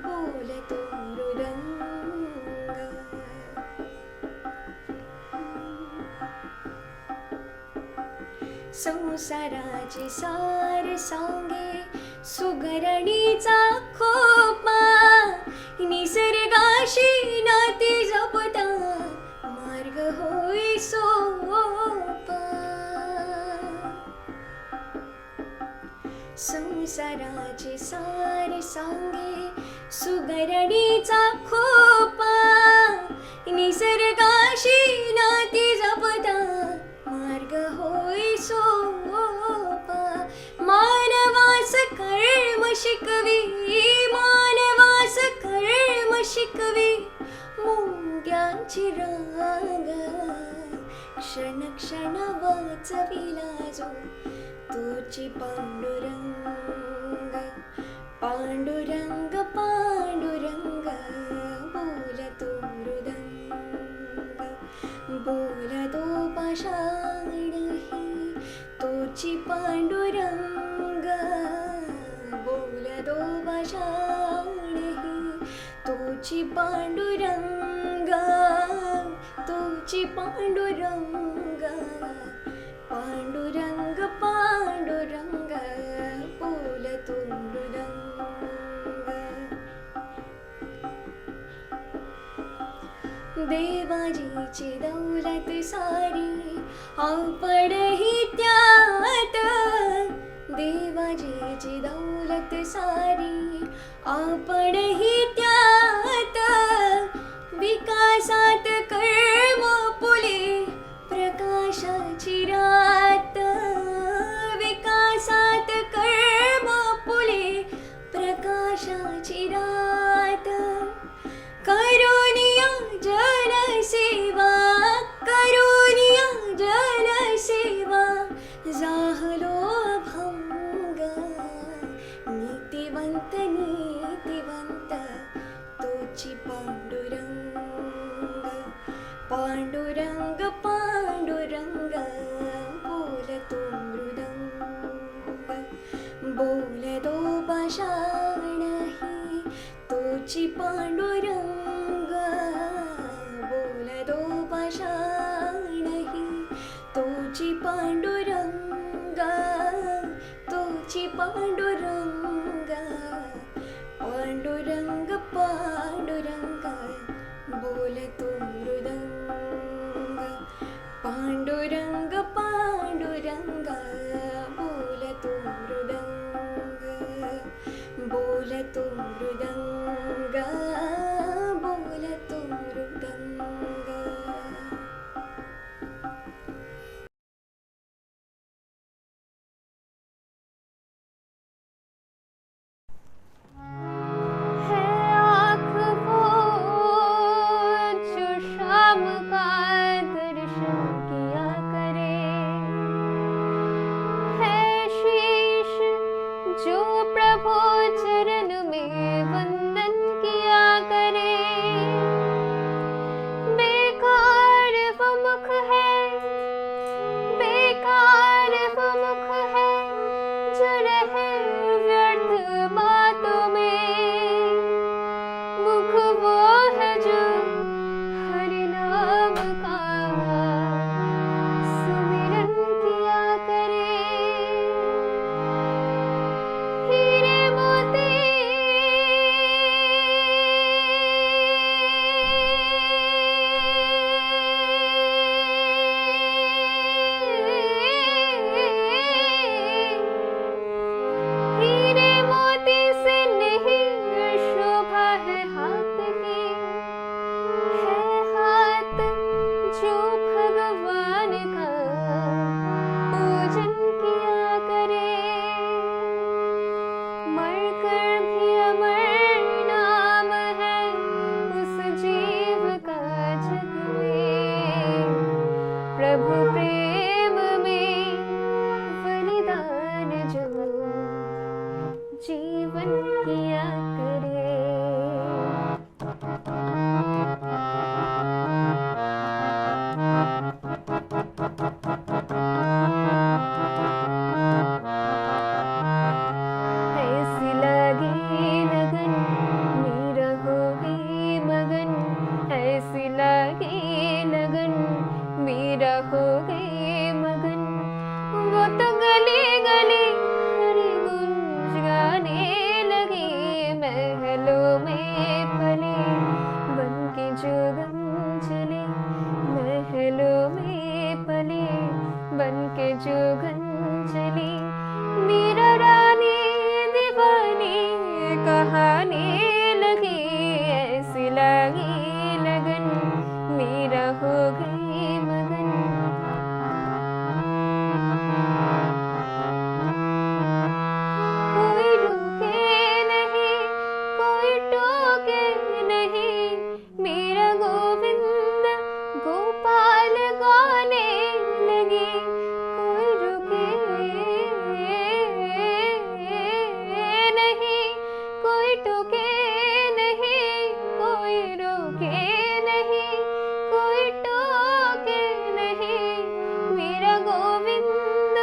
बोलतो मृदंग संसाराची सार सांगे सुगरणीचा खोपा निसर्गाशी नाती जपता मार्ग होई सोपा संसाराचे सार सांगे सुगरणीचा खोपा निसर्गाशी नाती जपता मार्ग होई सोपा मानवास कर्म शिकवी मानवास कर्म शिकवी मुंग्यांची रांग क्षण क्षण वाचविला जो तोची पांडुरंग पांडुरंग पांडुरंग बोलतो मृदंग बोलतो पाषाणही तोची पांडुरंग बोलतो पाषाणही तोची पांडुरंग तोची पांडुरंग पांडुरंग पांडुरंग बोलतो मृदंग देवाजीची दौलत सारी आपणही त्यात देवाजीची दौलत सारी आपणही त्यात विकासात कर्म पुले प्रकाशाची रात विकासात कर्म पुले प्रकाशाची रात करुणिया जनसेवा करुणिया जनसेवा जाहलो भंग नीतिवंत नीतिवंत तोची पांडुरंग पांडुरंग पांडुरंग बोलतो मृदंग बोलतो पाषाणही तोची पांडुरंग बोलतो पाषाणही तोची पांडुरंग तोची पांडुरंग पांडुरंग पांडुरंग बोलतो मृदंग पांडुरंग पांडुरंग बोलतो मृदंग बोलतो मृदंग बोलतो मृदंग है आँख वो जो शाम का दर्शन किया करे प्रभु प्रेम में बलिदान जो जीवन किया करे। ऐसी लगी लगन मेरा हो गई मगन, ऐसी लगी लगन मेरा हो गई मगन। वो तो गली गली हरी गुंज गाने लगी, महलों में पले बन के जोगन चले, महलों में पले बन के जोगन चली। मीरा रानी दीवानी कहानी लगी, ऐसी लगी लगन मीरा हो गई मगन। कोई रुके नहीं कोई टोके नहीं, मेरा गोविंद गोपाल गाने लगे। कोई रुके नहीं कोई टोके नहीं, कोई रोके नहीं कोई टोके नहीं, मेरा गोविंद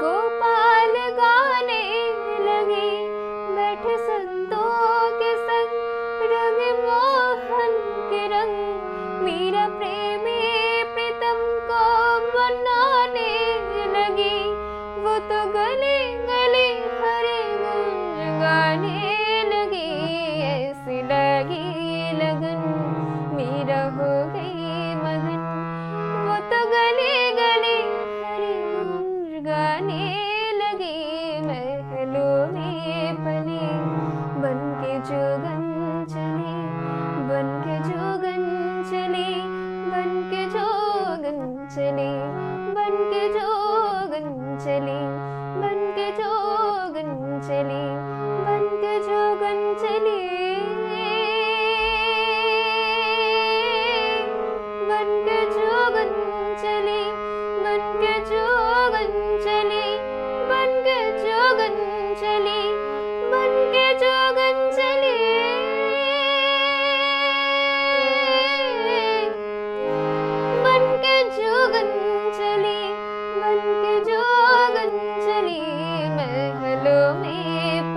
गोपाल गाने लगे। बैठे संतों के संग रंग मोहन के रंग, मेरा प्रेमी प्रीतम को मनाने लगी। वो तो गली गली हरे गुण गाने लगी, ऐसी लगी लगन मेरा हो गई मगन। वो तो गली गली हरे गुण गाने लगी, महलों में पली बन के जोगन चली, बन के जोगन चली, बन के जोगन चली, बन के जोगन चली, बन के जोगन चली, बन के जोगन चली, बन के जोगन चली, बन के जोगन चली, बन के जोगन चली, बन के जोगन चली, बन के जोगन चली, बन के जोगन चली, महलों में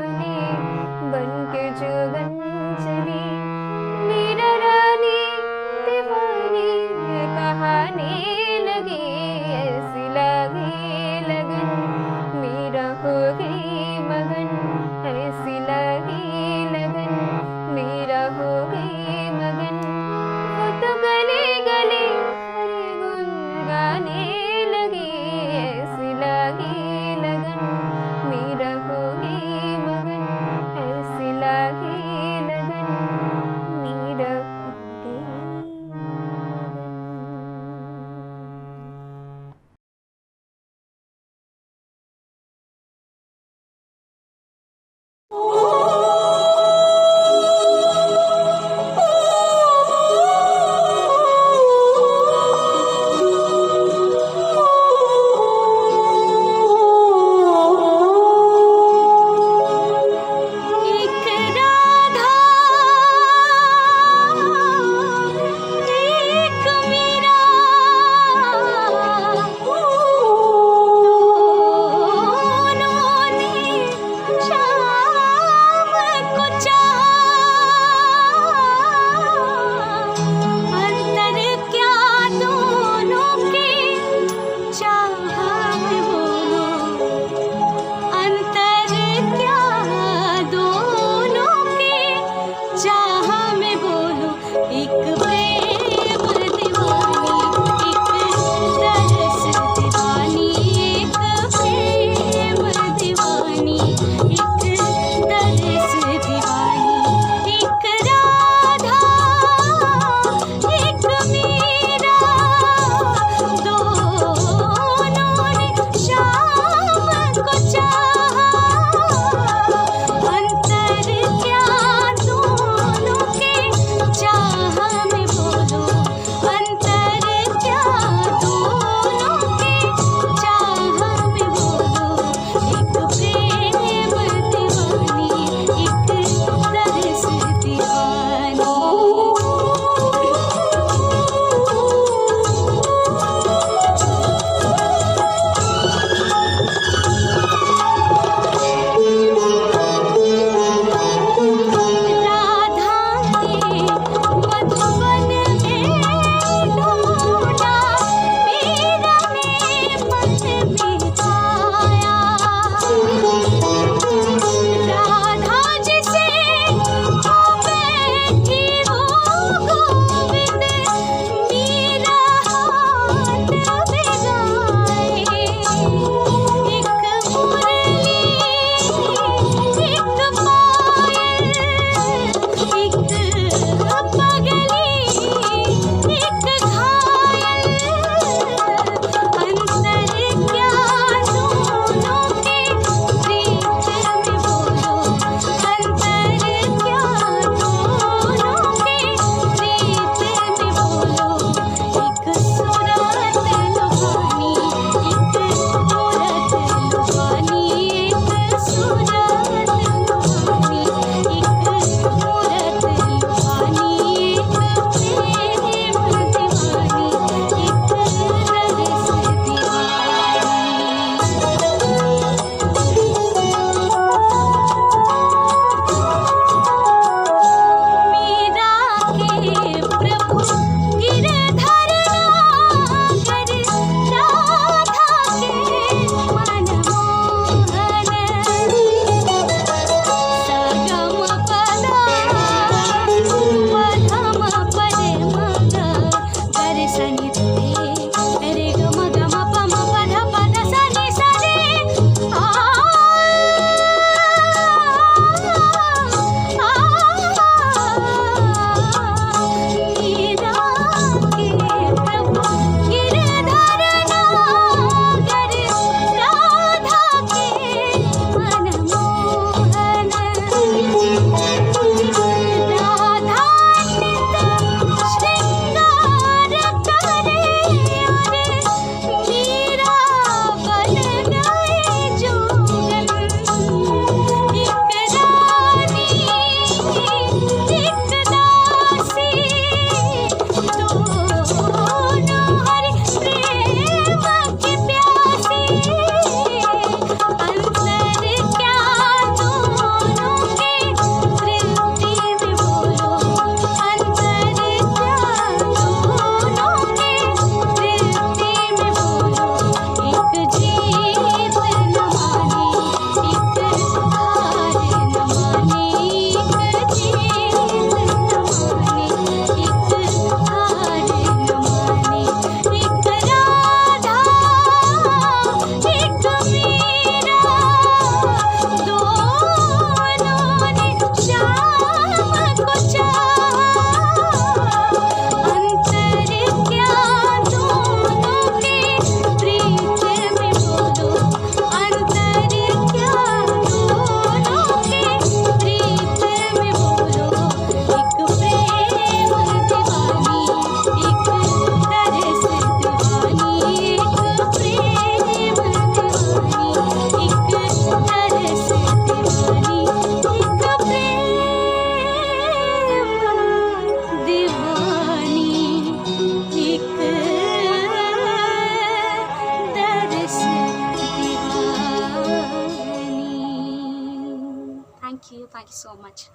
Thank you so much.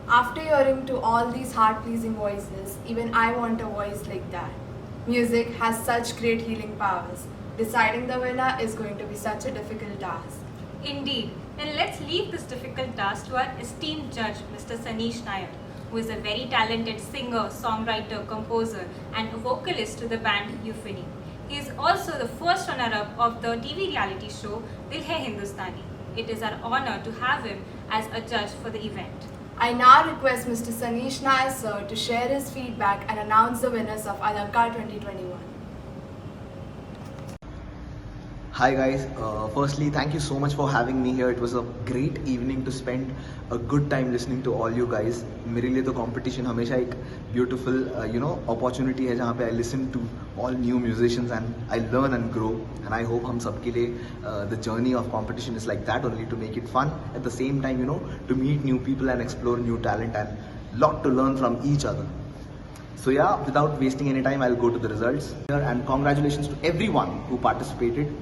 After hearing to all these heart-pleasing voices, even I want a voice like that. Music has such great healing powers. Deciding the winner is going to be such a difficult task. Indeed. Then let's leave this difficult task to our esteemed judge, Mr. Sanish Nair, who is a very talented singer, songwriter, composer, and a vocalist to the band Euphony. He is also the first runner-up of the TV reality show Dil Hai Hindustani. It is our honor to have him as a judge for the event. I now request Mr. Sanish Nair sir to share his feedback and announce the winners of Alankar 2021. Hi guys, firstly thank you so much for having me here. It was a great evening to spend a good time listening to all you guys. मेरे लिए तो competition हमेशा एक beautiful opportunity है जहाँ पे I listen to all new musicians and I learn and grow, and I hope हम सबके लिए the journey of competition is like that only, to make it fun at the same time to meet new people and explore new talent and lot to learn from each other. So yeah, without wasting any time, I'll go to the results here, and congratulations to everyone who participated.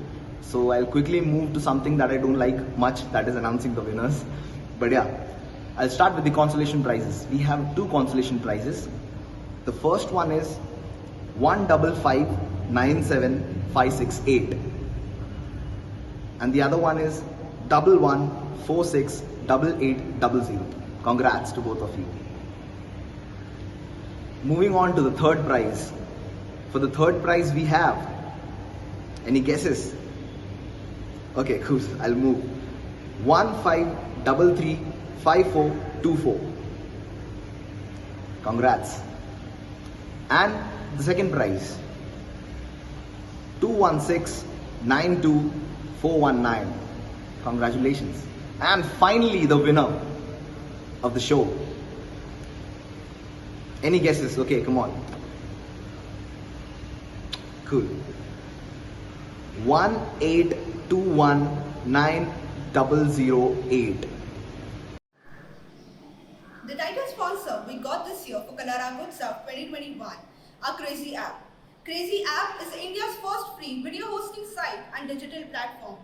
So I'll quickly move to something that I don't like much, that is announcing the winners. But yeah, I'll start with the consolation prizes. We have 2 consolation prizes. The first one is 155,97568, and the other one is 11468800. Congrats to both of you. Moving on to the third prize. For the third prize we have, any guesses? Okay, cool. I'll move. 15335424. Congrats. And the second prize, 21692419. Congratulations. And finally, the winner of the show. Any guesses? Okay, come on. Cool. 1821908. The title sponsor we got this year for Kalarag Utsav 2021 are Crazy App. Crazy App is India's first free video hosting site and digital platform.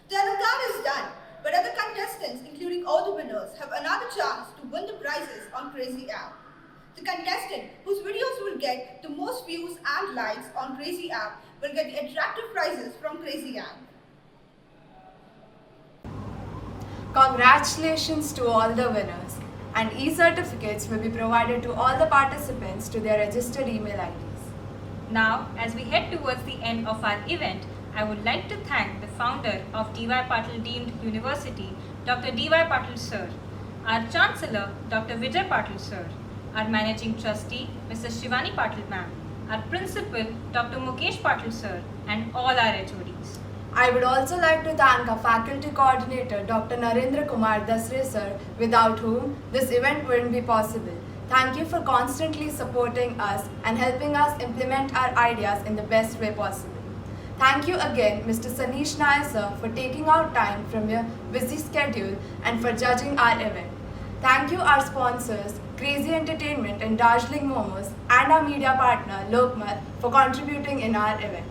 The Alankar is done, but other contestants, including all the winners, have another chance to win the prizes on Crazy App. The contestant whose videos will get the most views and likes on Crazy App will get the attractive prizes from Crazy App. Congratulations to all the winners, and e-certificates will be provided to all the participants to their registered email IDs. Now, as we head towards the end of our event, I would like to thank the founder of D.Y. Patil Deemed University, Dr. D.Y. Patil Sir, our Chancellor, Dr. Vijay Patil Sir, our Managing Trustee, Mrs. Shivani Patil Ma'am, our Principal, Dr. Mukesh Patil Sir, and all our HODs. I would also like to thank our faculty coordinator, Dr. Narendra Kumar Dasre sir, without whom this event wouldn't be possible. Thank you for constantly supporting us and helping us implement our ideas in the best way possible. Thank you again, Mr. Sanish Nair sir, for taking out time from your busy schedule and for judging our event. Thank you our sponsors, Crazy Entertainment and Darjeeling Momos, and our media partner, Lokmat, for contributing in our event.